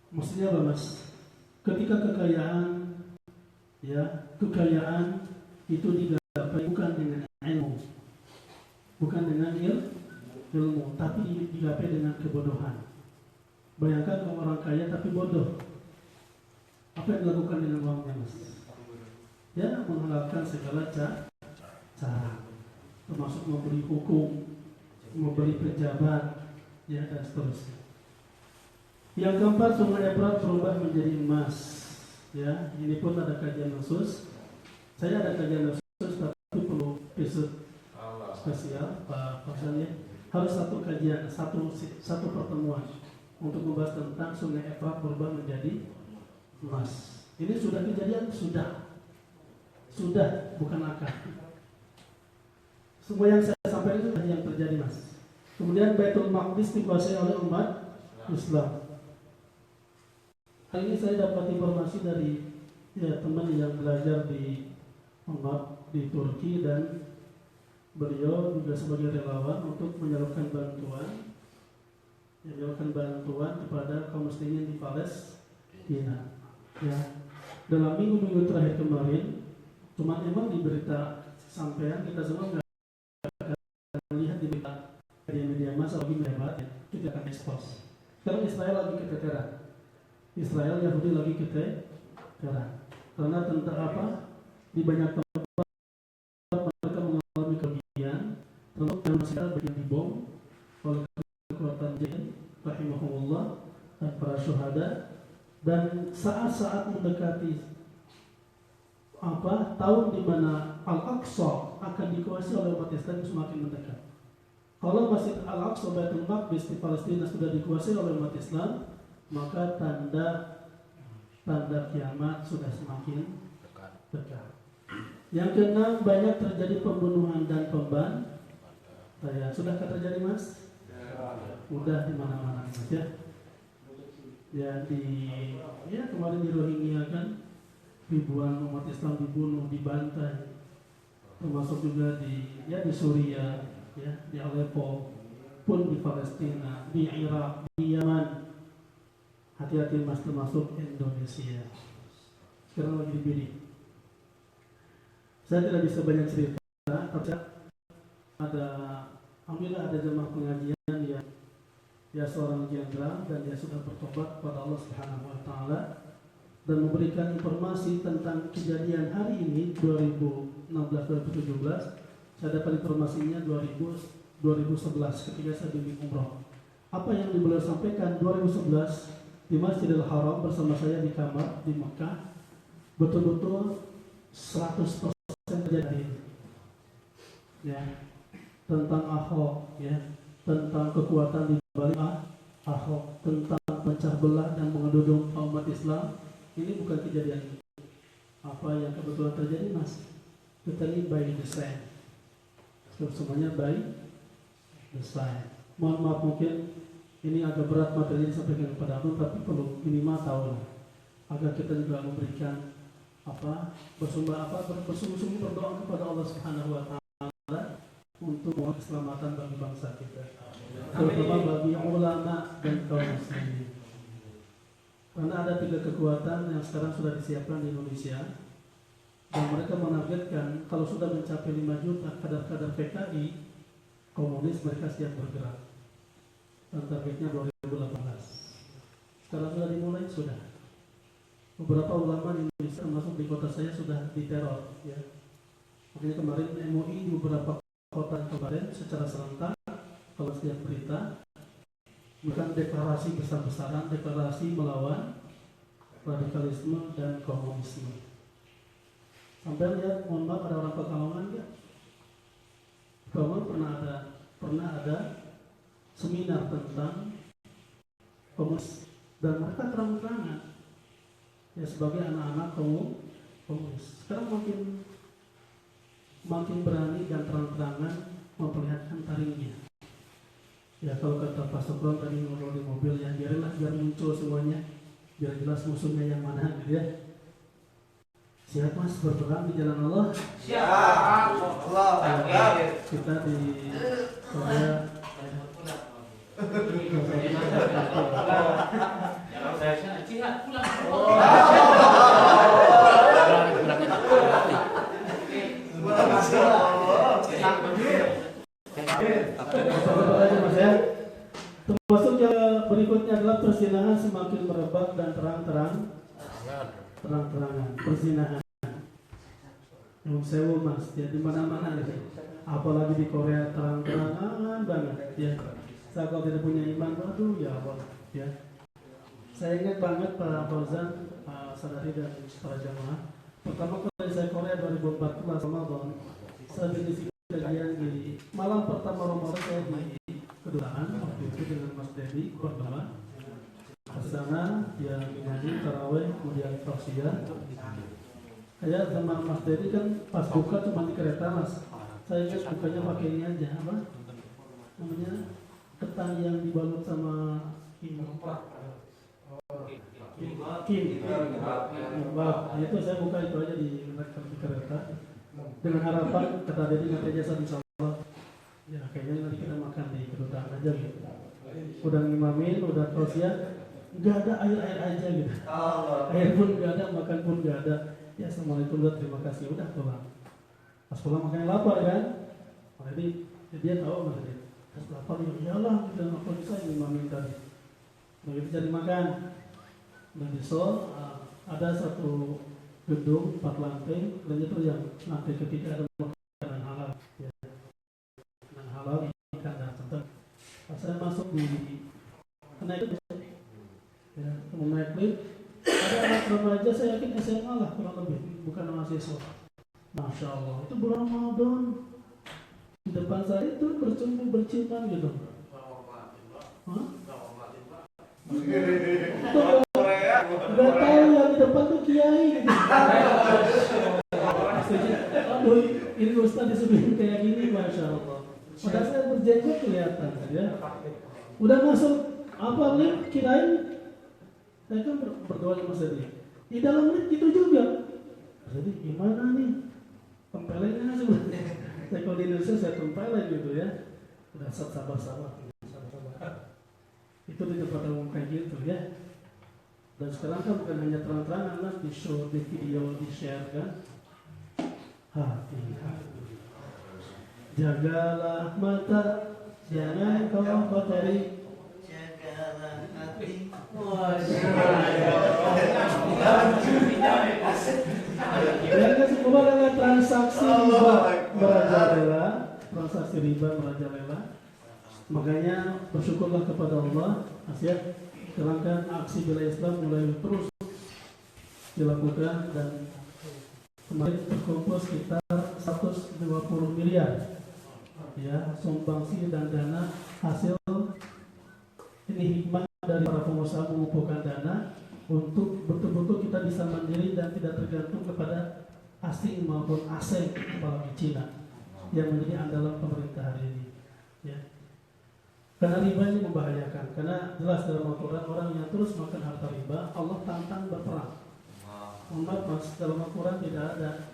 Maksudnya apa Mas? Ketika kekayaan itu digapai bukan dengan ilmu, bukan dengan ilmu, tapi digapai dengan kebodohan. Bayangkan kalau orang kaya tapi bodoh, apa yang dilakukan dengan uangnya Mas? Ya, menghalalkan segala cara. termasuk memberi hukum, memberi pejabat, ya dan seterusnya. Yang keempat, Sungai Efrat berubah menjadi emas. Ya, ini pun ada kajian khusus. Saya ada kajian khusus, tapi perlu episode spesial, Pak Faisal ya. Harus satu kajian, satu pertemuan untuk membahas tentang Sungai Efrat berubah menjadi emas. Ini sudah kejadian, sudah bukan akan. Semua yang saya sampaikan itu yang terjadi, Mas. Kemudian Baitul Maqdis dikuasai oleh umat Islam. Hari ini saya dapat informasi dari teman yang belajar di Turki, dan beliau juga sebagai relawan untuk menyalurkan bantuan kepada kaum muslimin di Palestina. Ya. Dalam minggu-minggu terakhir kemarin, cuma emang di berita sampean kita semua nggak akan lihat di media massa lagi melebar, ya. Kita akan ekspos. Sekarang Israel lagi keteteran. Israel Yahudi lagi keteteran. Karena tentang apa? Di banyak tempat mereka mengalami kerugian, termasuk masyarakat yang dibom oleh kekuatan jihad, rahimahullah, dan para syuhada. Dan saat-saat mendekati tahun di mana Al-Aqsa akan dikuasai oleh umat Islam semakin mendekat. Kalau Masjid Al-Aqsa Baitul Maqdis di Palestina sudah dikuasai oleh umat Islam, maka tanda kiamat sudah semakin dekat. Yang keenam, banyak terjadi pembunuhan dan pembantaian. Sudahkah terjadi, Mas? Udah di mana-mana, Mas ya. Kemarin di Rohingya kan ribuan umat Islam dibunuh, dibantai. Termasuk juga di Suriah, ya, di Aleppo, pun di Palestina, di Irak, di Yaman. Hati-hati, Mas, termasuk Indonesia. Sekarang lagi dibidik. Saya tidak bisa banyak cerita, tapi alhamdulillah ada jemaah pengajian yang dia seorang jenderal dan dia sudah bertobat kepada Allah Subhanahu wa taala dan memberikan informasi tentang kejadian hari ini 2016-2017. Saya dapat informasinya 2011 ketika saya bimbing umroh. Apa yang beliau sampaikan 2011 di Masjidil Haram bersama saya di kamar di Mekah, betul-betul 100% terjadi. Ya, tentang Ahok, ya, tentang kekuatan di balik Ahok, tentang pecah belah dan mengadodong umat Islam. Ini bukan kejadian apa yang kebetulan terjadi, Mas. Kita ini by design. Semuanya by design. Mohon maaf, mungkin ini agak berat materi disampaikan kepada Abang, tapi perlu minimal tahu agar kita juga memberikan bersungguh-sungguh berdoa kepada Allah Subhanahu wa taala untuk keselamatan bagi bangsa kita, terutama bagi ulama dan kaum muslimin. Karena ada 3 kekuatan yang sekarang sudah disiapkan di Indonesia, dan mereka menargetkan kalau sudah mencapai 5 juta kadar-kadar PKI komunis, mereka siap bergerak. Dan targetnya 2018. Sekarang sudah dimulai, sudah. Beberapa ulama di Indonesia termasuk di kota saya sudah diteror, ya. Makanya kemarin MUI di beberapa kota kemarin secara serentak, kalau setiap berita bukan deklarasi besar-besaran, deklarasi melawan radikalisme dan komunisme. Sampai lihat, mohon maaf, ada orang Pekalongan nggak? Pekalongan pernah ada seminar tentang komunis, dan mereka terang-terangan ya sebagai anak-anak komunis. Sekarang makin berani dan terang-terangan memperlihatkan taringnya. Ya, kalau kata Pak Sokron tadi ngobrol di mobil, ya biar muncul semuanya, biar jelas musuhnya yang mana, gitu ya. Siap, Mas, berperang di jalan Allah? Siap. Allah. Kita di Korea. Saya jihad pulang. Termasuk yang berikutnya adalah perzinahan semakin merebak dan terang-terangan. Perzinahan. Yang sewu, Mas, ya di mana-mana. apalagi di Korea terang-terangan banget ya. Saya kalau tidak punya iman, aduh ya Allah ya. Saya ingat banget Pak Fauzan, Pak Sadari dan para jamaah. Pertama kali saya Korea 2014 Ramadan, saya mengisi kajian di malam pertama Ramadan saya di kedutaan waktu itu dengan Mas Dedi berdua. Ke sana yang ngaji tarawih kemudian tausiah. Saya sama Mas Dedi kan pas buka cuma di kereta Mas. Saya ingat bukanya pakai ini aja apa? Namanya ketan yang dibalut sama kimbap. Itu saya buka itu aja di kereta dengan harapan kata Dedi nanti jasa insya Allah ya kayaknya nanti kita makan di kedutaan aja gitu. Udah ngimamin, udah tausiah, nggak ada air aja gitu. Air pun nggak ada, makan pun nggak ada. Ya assalamualaikum, terima kasih, udah pulang. Pas pulang makanya lapar kan. Jadi dia tahu mas dia. Pas lapar ya iyalah kita apa bisa ngimamin tadi. Begitu cari makan. Dan di Seoul ada satu gedung 4 lantai, dan itu yang lantai ketiga ada makanan halal, ya. Makanan halal ikan dan santan. Pas saya masuk di naik lift, ya, mau naik lift, ada anak remaja saya yakin SMA lah kurang lebih, bukan mahasiswa. Masya Allah, itu bulan Ramadan. Di depan saya itu berciuman gitu. Hah? Gak tahu yang di depan tuh kiai gitu. Aduh, ini Ustaz disebut kayak gini, Masya Allah. Pada saya berjenggot kelihatan ya. Udah masuk apa lift, kirain saya kan berdoa sama saya. Di dalam lift itu juga. Jadi gimana nih? Tempelennya sebenarnya. Saya kalau di Indonesia saya tempelin gitu ya. Udah sabar. Itu di tempat umum kayak gitu ya. Dan sekarang kan bukan hanya terang-terangan lah, di show, di video, di share kan. Hati-hati. Jagalah mata, jangan kau kotori. Jagalah hati. Dan semua dengan transaksi riba merajalela, transaksi riba merajalela. Makanya bersyukurlah kepada Allah, Asyik. Sedangkan aksi bela Islam mulai terus dilakukan dan kemarin terkumpul sekitar 120 miliar ya sumbangsi dan dana hasil ini hikmah dari para pengusaha mengumpulkan dana untuk betul-betul kita bisa mandiri dan tidak tergantung kepada asing maupun asing apalagi Cina yang menjadi andalan pemerintah hari ini ya. Karena riba ini membahayakan. Karena jelas dalam Al-Quran orang yang terus makan harta riba, Allah tantang berperang. Umat mas dalam Al-Quran tidak ada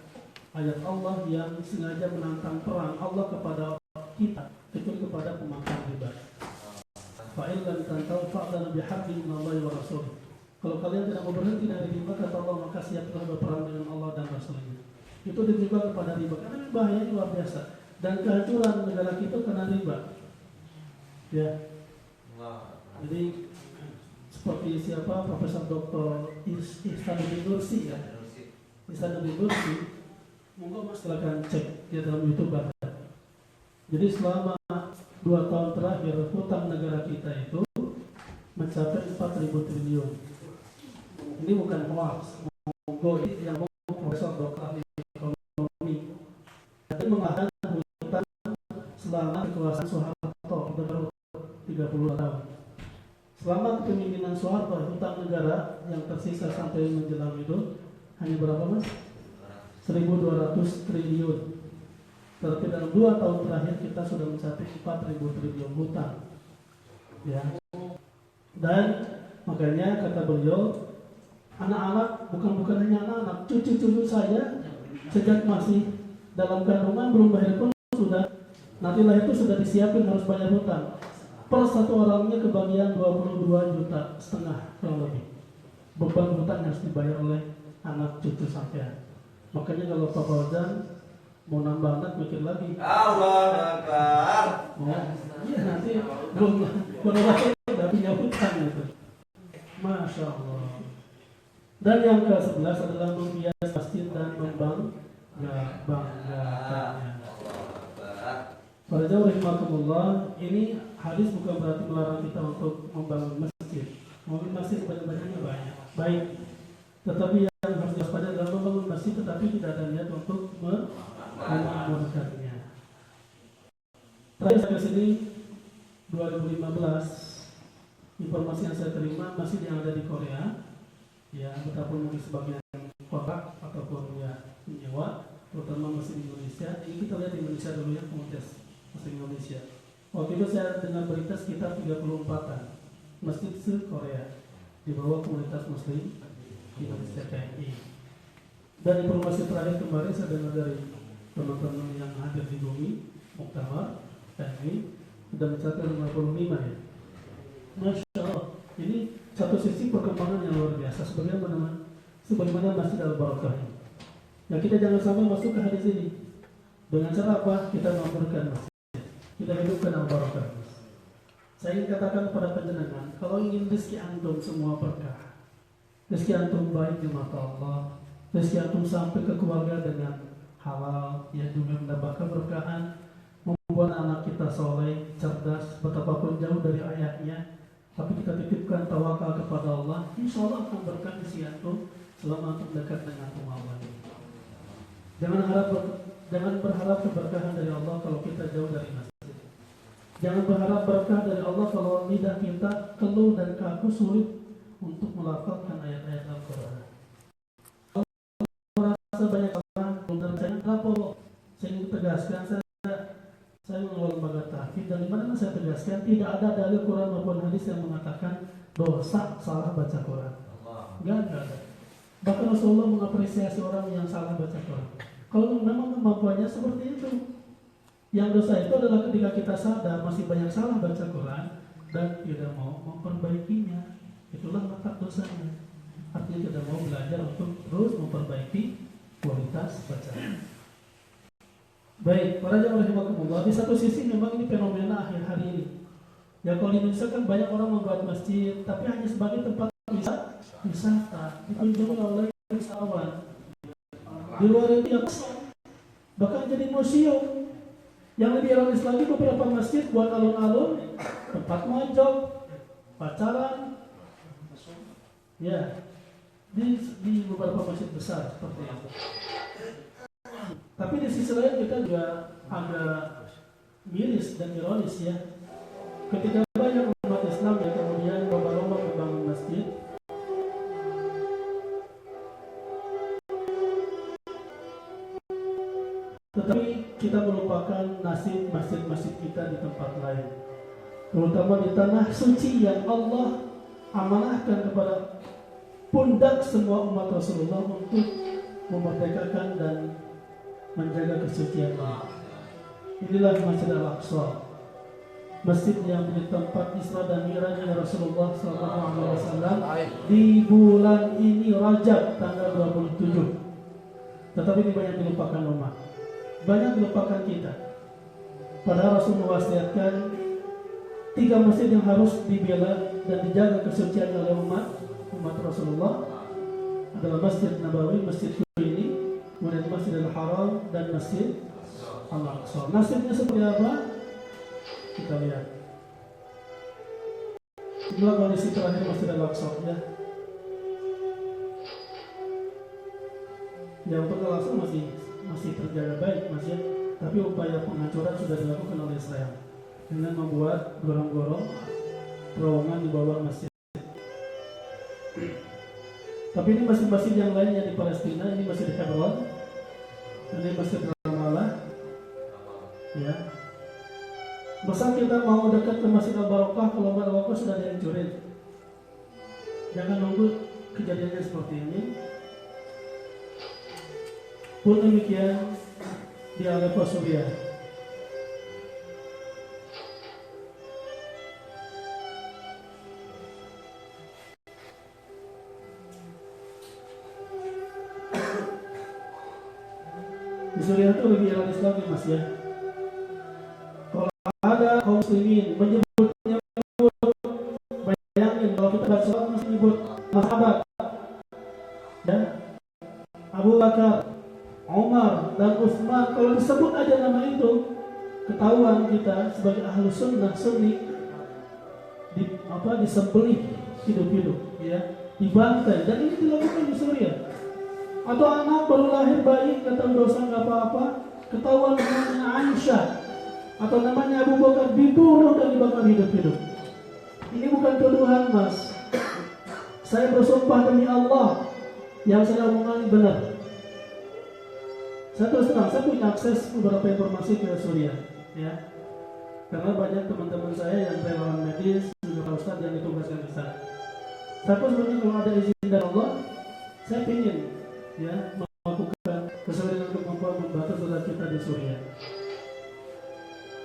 ayat Allah yang sengaja menantang perang Allah kepada kita, kecuali kepada pemakan riba. Fa'il dan tantau fa'lan bihaqqi minallahi wa rasulih. Kalau kalian tidak mau berhenti dari riba, kata Allah, maka siaplah berperang dengan Allah dan Rasulnya. Itu ditujukan kepada riba. Karena bahayanya luar biasa. Dan kehancuran negara kita karena riba. Ya, jadi seperti siapa Profesor Dr. Ihsanuddin Nursi ya, Ihsanuddin Nursi, monggo mas silakan cek di dalam YouTube ada. Jadi selama 2 tahun terakhir hutang negara kita itu mencapai 4.000 triliun. Ini bukan hoax, monggo ini yang Profesor Dr. Ekonomi. Tapi mengatakan hutang selama kekuasaan Soeharto baru 30 tahun. Selama kepemimpinan Soeharto, hutang negara yang tersisa sampai menjelang itu hanya berapa mas? 1.200 triliun. Tapi dalam 2 tahun terakhir kita sudah mencapai 4.000 triliun hutang. Ya. Dan makanya kata beliau, anak-anak bukan hanya anak-anak, cucu-cucu saya sejak masih dalam kandungan belum bayar pun sudah nanti lah itu sudah disiapin harus bayar hutang. Per satu orangnya kebagian 22,5 juta kurang lebih. Beban hutang harus dibayar oleh anak cucu sampean. Makanya kalau Pak Fauzan mau nambah anak mikir lagi. Allah Akbar. Iya nanti belum lahir udah punya hutang itu. Masya Allah. Dan yang ke-11 adalah menghias masjid dan membanggakannya. jauh rahimakumullah, ini hadis bukan berarti melarang kita untuk membangun masjid. Membangun masjid banyak-banyaknya banyak. Baik. Tetapi yang harus waspada adalah membangun masjid tetapi tidak ada niat untuk memakmurkannya. Terakhir saya kesini 2015, informasi yang saya terima masjid yang ada di Korea, ya betapun mungkin sebagian kontrak ataupun ya menyewa, terutama masjid di Indonesia. Ini kita lihat di Indonesia dulu ya, komunitas masjid Indonesia. Waktu itu saya dengar berita sekitar 34-an masjid se-Korea di bawah komunitas muslim Indonesia KMI. Dan informasi terakhir kemarin saya dengar dari teman-teman yang hadir di Bumi Muktamar KMI sudah mencapai 55 ya. Masya Allah, ini satu sisi perkembangan yang luar biasa. Sebagaimana Masjid Al-Barakah ini. Ya kita jangan sampai masuk ke hadis ini. Dengan cara apa? Kita memperkenalkan masjid. Kita hidupkan Al-Barakah. Saya ingin katakan kepada penjenengan, kalau ingin rezeki antum semua berkah, rezeki antum baik di mata Allah, rezeki antum sampai ke keluarga dengan halal, yang juga mendapatkan keberkahan, membuat anak kita soleh, cerdas, betapapun jauh dari ayahnya, tapi kita titipkan tawakal kepada Allah, insya Allah akan berkah rezeki antum selama antum dekat dengan Allah. Jangan berharap keberkahan dari Allah kalau kita jauh dari masjid. Jangan berharap berkah dari Allah kalau lidah kita keluh dan kaku sulit untuk melafalkan ayat-ayat Al-Quran. Kalau merasa banyak salah, menurut saya lapor. Saya ingin tegaskan, saya mengelola lembaga tahfidz, dan dimana saya tegaskan tidak ada dalil Quran maupun hadis yang mengatakan dosa salah baca Quran. Enggak ada. Bahkan Rasulullah mengapresiasi orang yang salah baca Quran. Kalau memang kemampuannya seperti itu. Yang dosa itu adalah ketika kita sadar masih banyak salah baca Quran dan tidak mau memperbaikinya. Itulah letak dosanya. Artinya tidak mau belajar untuk terus memperbaiki kualitas bacaan. Baik, para jamaah rahimakumullah, di satu sisi memang ini fenomena akhir hari ini. Ya kalau di Indonesia kan banyak orang membuat masjid, tapi hanya sebagai tempat wisata, dikunjungi oleh wisatawan. Di luar itu ya bahkan jadi museum. Yang lebih ironis lagi, beberapa masjid buat alun-alun, tempat mojok, pacaran, ya di beberapa masjid besar seperti itu. Tapi di sisi lain kita juga agak miris dan ironis ya, ketika banyak umat Islam yang kemudian lomba-lomba membangun masjid, tetapi kita melupakan nasib masjid-masjid kita di tempat lain, terutama di tanah suci yang Allah amanahkan kepada pundak semua umat Rasulullah untuk memerdekakan dan menjaga kesuciannya. Inilah Masjid Al-Aqsa, masjid yang menjadi tempat Isra dan Mi'rajnya Rasulullah SAW di bulan ini Rajab tanggal 27. Tetapi ini banyak dilupakan umat, banyak dilupakan kita. Padahal Rasul mewasiatkan 3 masjid yang harus dibela dan dijaga kesuciannya oleh umat Rasulullah adalah Masjid Nabawi, Masjid ini, kemudian Masjid Al-Haram dan Masjid Al-Aqsa. Nasibnya seperti apa? Kita lihat. Inilah kondisi terakhir Masjid Al-Aqsa ya. Ya untuk Al-Aqsa masih terjaga baik masjid, tapi upaya penghancuran sudah dilakukan oleh Israel dengan membuat gorong-gorong terowongan di bawah masjid. Tapi ini masjid-masjid yang lainnya di Palestina, ini masjid Hebron, ini masjid Ramallah, ya. Masa kita mau dekat ke Masjid Al-Barakah kalau Al-Barakah sudah dihancurin? Jangan nunggu kejadiannya seperti ini. Pun demikian di Aleppo Suriah. Di Suriah itu lebih ironis lagi mas ya. Kalau ada kaum muslimin menyebutnya, bayangin kalau kita baca sholat masih menyebut sahabat ya, Abu Bakar, Umar dan Utsman, kalau disebut aja nama itu ketahuan kita sebagai ahlu sunnah sunni disembelih hidup-hidup, ya, dibantai, dan ini dilakukan di Suriah. Atau anak baru lahir bayi nggak tahu dosa nggak apa-apa, ketahuan namanya Aisyah atau namanya Abu Bakar dibunuh dan dibakar hidup-hidup. Ini bukan tuduhan, Mas. Saya bersumpah demi Allah, yang saya omongkan benar. Saya terus terang, saya punya akses beberapa informasi ke Suriah, ya. Karena banyak teman-teman saya yang relawan medis, juga ustaz yang ditugaskan ke sana. Saya pun sebenarnya kalau ada izin dari Allah, saya ingin, ya, melakukan sesuai dengan kemampuan membantu saudara kita di Suriah.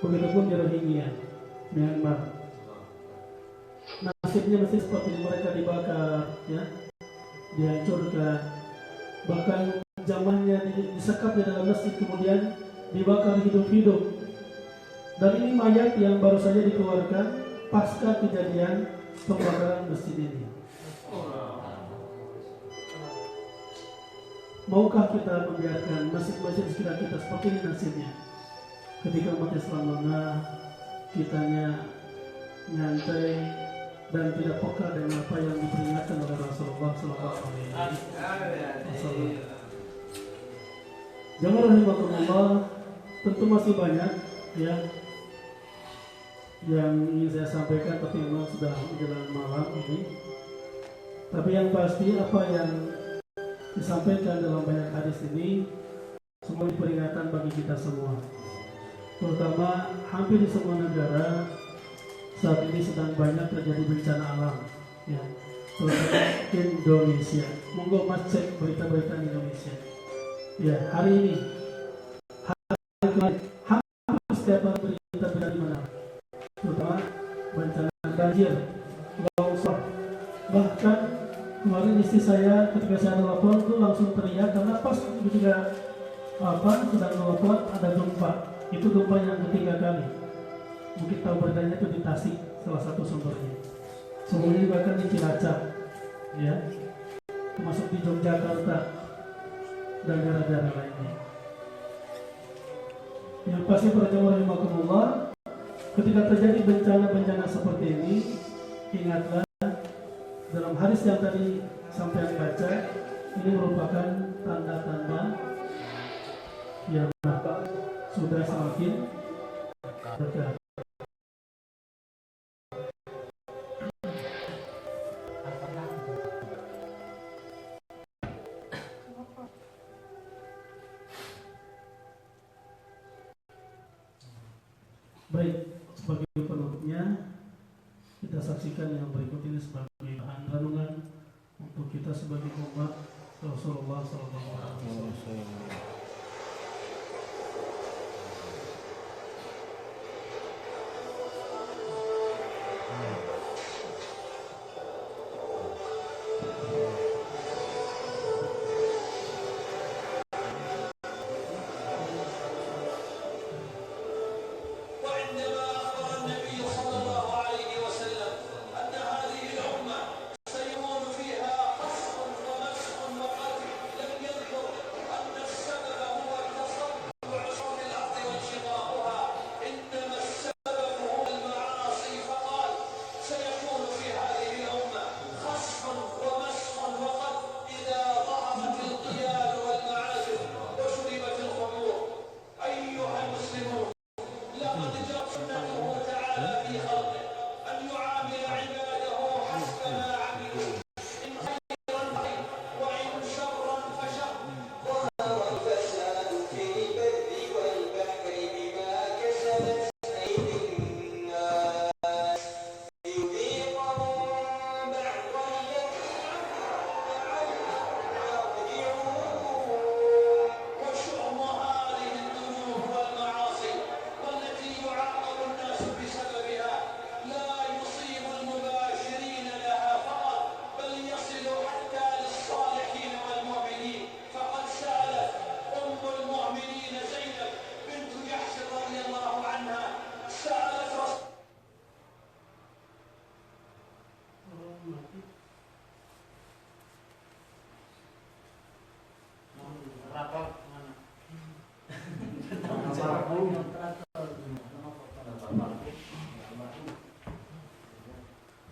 Begitupun di Rohingya, Myanmar. Nasibnya masih seperti mereka dibakar, ya, dihancurkan, bahkan zamannya disekap di dalam masjid kemudian dibakar hidup-hidup. Dan ini mayat yang baru saja dikeluarkan pasca kejadian pembakaran masjid ini. Maukah kita membiarkan masjid-masjid di sekitar kita seperti ini nasibnya? Ketika umat Islam lengah, kitanya nyantai dan tidak peka dengan apa yang diperingatkan oleh Rasulullah SAW. Jamaah rahimakumullah, tentu masih banyak, ya, yang ingin saya sampaikan, tapi memang sudah menjelang malam ini. Tapi yang pasti apa yang disampaikan dalam banyak hadis ini semua peringatan bagi kita semua, terutama hampir di semua negara saat ini sedang banyak terjadi bencana alam, ya, terutama Indonesia. Monggo Mas cek berita-berita di Indonesia. Ya, hari ini, hari kemarin, hampir setiap hari berita di mana, terutama bencana banjir, longsor. Bahkan kemarin istri saya ketika saya telepon itu langsung teriak karena pas ketika sedang telepon ada gempa. Itu gempa yang ketiga kali. Mungkin tahu beritanya itu di Tasik, salah satu sumbernya. Sebelumnya bahkan di Cilacap, ya, termasuk di Yogyakarta dan daerah-daerah lainnya. Yang pasti para jamaah rahimakumullah, ketika terjadi bencana-bencana seperti ini, ingatlah dalam hadis yang tadi sampai baca, ini merupakan tanda-tanda yang sudah semakin dekat. Baik, sebagai penutupnya kita saksikan yang berikut ini sebagai bahan renungan untuk kita sebagai umat Rasulullah SAW.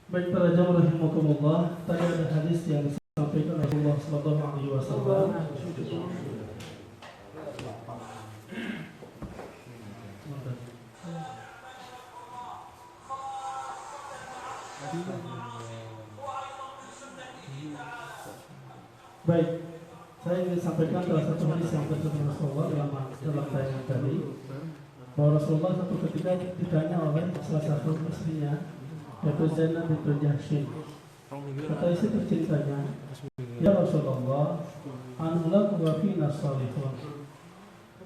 Baik para jamaah rahimakumullah, tadi ada hadis yang disampaikan oleh Rasulullah sallallahu alaihi wasallam. Baik, saya ingin sampaikan salah satu hadis yang bersama Rasulullah dalam tayangan tadi, bahwa Rasulullah satu ketika ditanya oleh salah satu istrinya, yaitu Zainab bintu Jahsy. Kata istri tercintanya, "Ya Rasulullah, anulak wa fina salihun."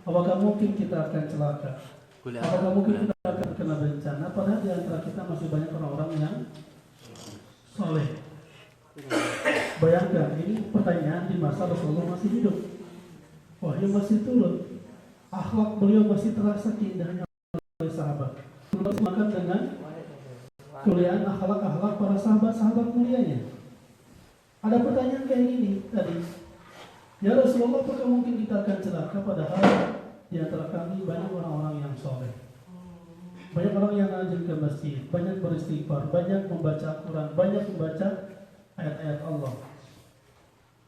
Apakah mungkin kita akan celaka? Apakah mungkin kita akan kena bencana? Padahal di antara kita masih banyak orang-orang yang soleh. Bayangkan, ini pertanyaan di masa Rasulullah masih hidup. Wahyu masih turun. Akhlak beliau masih terasa indahnya oleh sahabat. Makan dengan kemuliaan akhlak para sahabat-sahabat mulianya. Ada pertanyaan kayak gini tadi. Ya Rasulullah, apakah mungkin kita akan celaka padahal di antara kami banyak orang-orang yang soleh. Banyak orang yang rajin ke masjid, banyak beristighfar, banyak membaca Al-Quran, banyak membaca ayat-ayat Allah.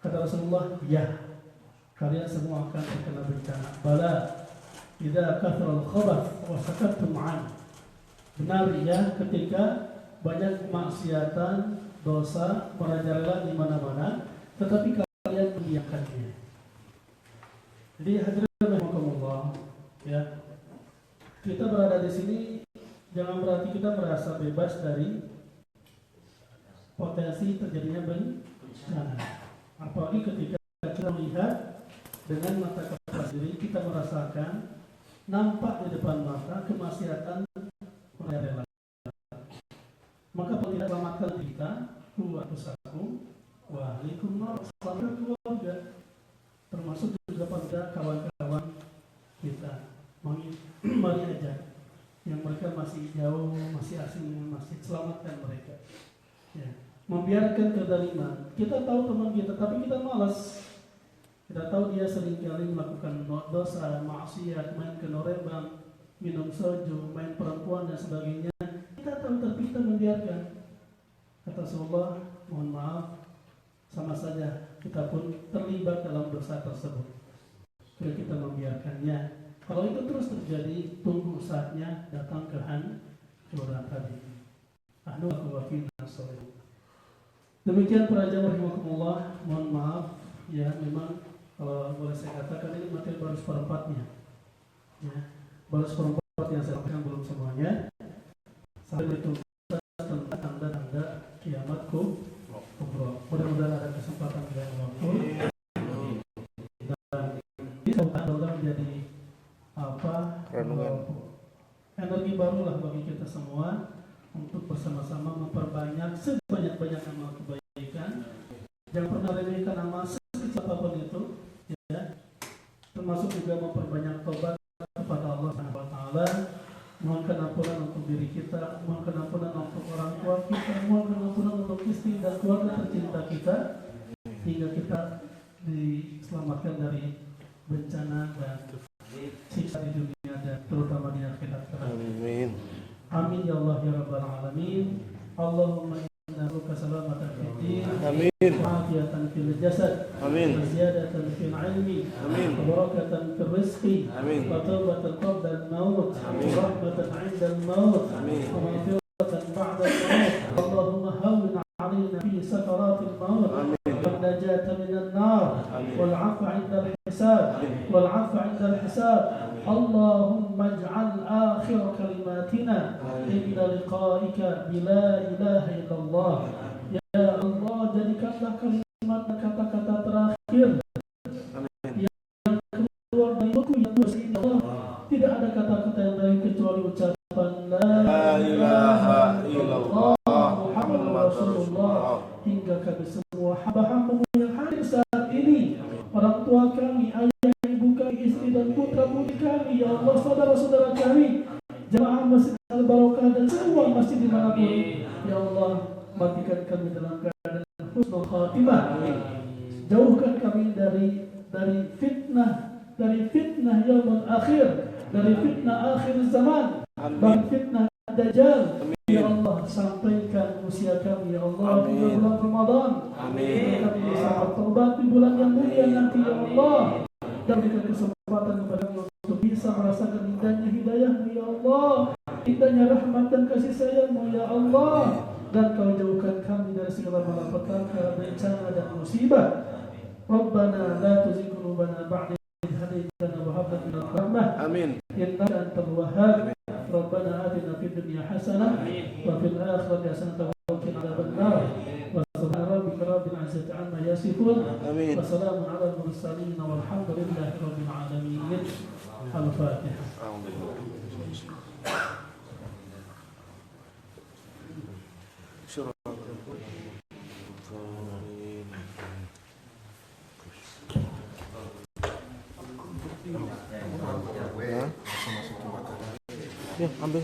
Kata Rasulullah, ya, kalian semua akan terkena bencana. Bala, idza kathral khabath wa sakattum an. Benar ya, ketika banyak kemaksiatan, dosa merajalela di mana-mana, tetapi kalian mendiamkannya. Jadi hadirin rahimakumullah, ya. Kita berada di sini jangan berarti kita merasa bebas dari potensi terjadinya bencana. Apalagi ketika kita melihat dengan mata kepala sendiri, kita merasakan nampak di depan mata kemaksiatan merajalela. Maka tidak selamatkan kita, wa tusakum wa alaikum nar, selamatkan keluarga, termasuk juga pada kawan-kawan kita. Mari aja yang mereka masih jauh, masih asing, masih selamatkan mereka. Ya. Membiarkan kedaliman. Kita tahu teman kita, tapi kita malas. Kita tahu dia seringkali melakukan dosa, maksiat, main ke norebang, minum soju, main perempuan dan sebagainya. Kita tahu, tapi kita membiarkan. Kata Rasulullah, mohon maaf, sama saja kita pun terlibat dalam dosa tersebut. Bila kita membiarkannya, kalau itu terus terjadi, tunggu saatnya datang ke hancuran tadi. Anu aku wafina soleh. Demikian para jamaah rahimakumullah, mohon maaf ya, memang kalau boleh saya katakan ini materi baru seperempatnya. Ya, baru seperempat yang saya sampaikan, belum semuanya. Sampai ditulis tentang tanda-tanda kiamat kubra. Mudah-mudahan ada kesempatan yang waktu. Dan ini semoga menjadi energi barulah bagi kita semua untuk bersama-sama memperbanyak sebanyak-banyak amal kebaikan. Jangan pernah remehkan amal sekecil apapun itu, ya. Termasuk juga memperbanyak tobat kepada Allah Subhanahu wa taala, mohonkan ampunan untuk diri kita, mohonkan ampunan untuk orang tua kita, mohonkan ampunan untuk istri dan keluarga tercinta kita, hingga kita diselamatkan dari bencana dan siksa di dunia dan terutama di akhirat. Amin. Amin ya Allah ya Rabbal Alamin. Allahumma inna nas'aluka salamatan fid din. Amin. Afiyatan fil jasad. Amin. Ziyadatan fil ilmi. Amin. Barakatan fil rizqi. Amin. Wa tawbatan qabla al-maut. Amin. Rahmatan 'inda al-maut. Amin. Wa maghfiratan ba'da al-maut. Allahumma hawwin 'alaina fi sakaratil maut. Amin. والنجاة من النار والعفو عند الحساب والعفو عند الحساب اللهم اجعل آخر كلماتنا عند لقائك بلا إله إلا الله يا الله jadikanlah kalimat kata-kata terakhir yang keluar dari mulut yang bersih Allah. Tidak ada kata-kata yang lain kecuali ucapan la ilaha illallah Muhammadur Rasulullah. Hingga kami semua hamba-hambamu yang hadir saat ini, orang tua kami, ayah, ibu kami, istri dan putra-putri kami, ya Allah, saudara-saudara kami, jemaah Masjid Al-Barokah dan semua masjid dimanapun, ya Allah, matikan kami dalam keadaan husnul khatimah. Jauhkan kami dari fitnah yaumul akhir, dari fitnah akhir zaman, dan fitnah dajjal. Ya Allah, sampaikan usia kami ya Allah Amin. di bulan Ramadan. Amin. Kami bisa bertobat di bulan yang mulia nanti ya Allah. Dan berikan kesempatan kepada kami untuk bisa merasakan indahnya hidayah-Mu ya Allah, indahnya rahmat dan kasih sayang-Mu ya Allah. Dan Kau jauhkan kami dari segala malapetaka, bencana dan musibah. Rabbana la tuzigh qulubana ba'da idh hadaytana wa hab lana min rahmah Amin. innaka antal wahhab. Rabbana atina fid dunya hasanah wa fil akhirati hasanah wa qina adzabannar. Wa subhana rabbika rabbil izzati amma yasifun. Amin. Wa salamun alal mursalin walhamdulillahi rabbil alamin. Al-Fatihah. Ya, ambil.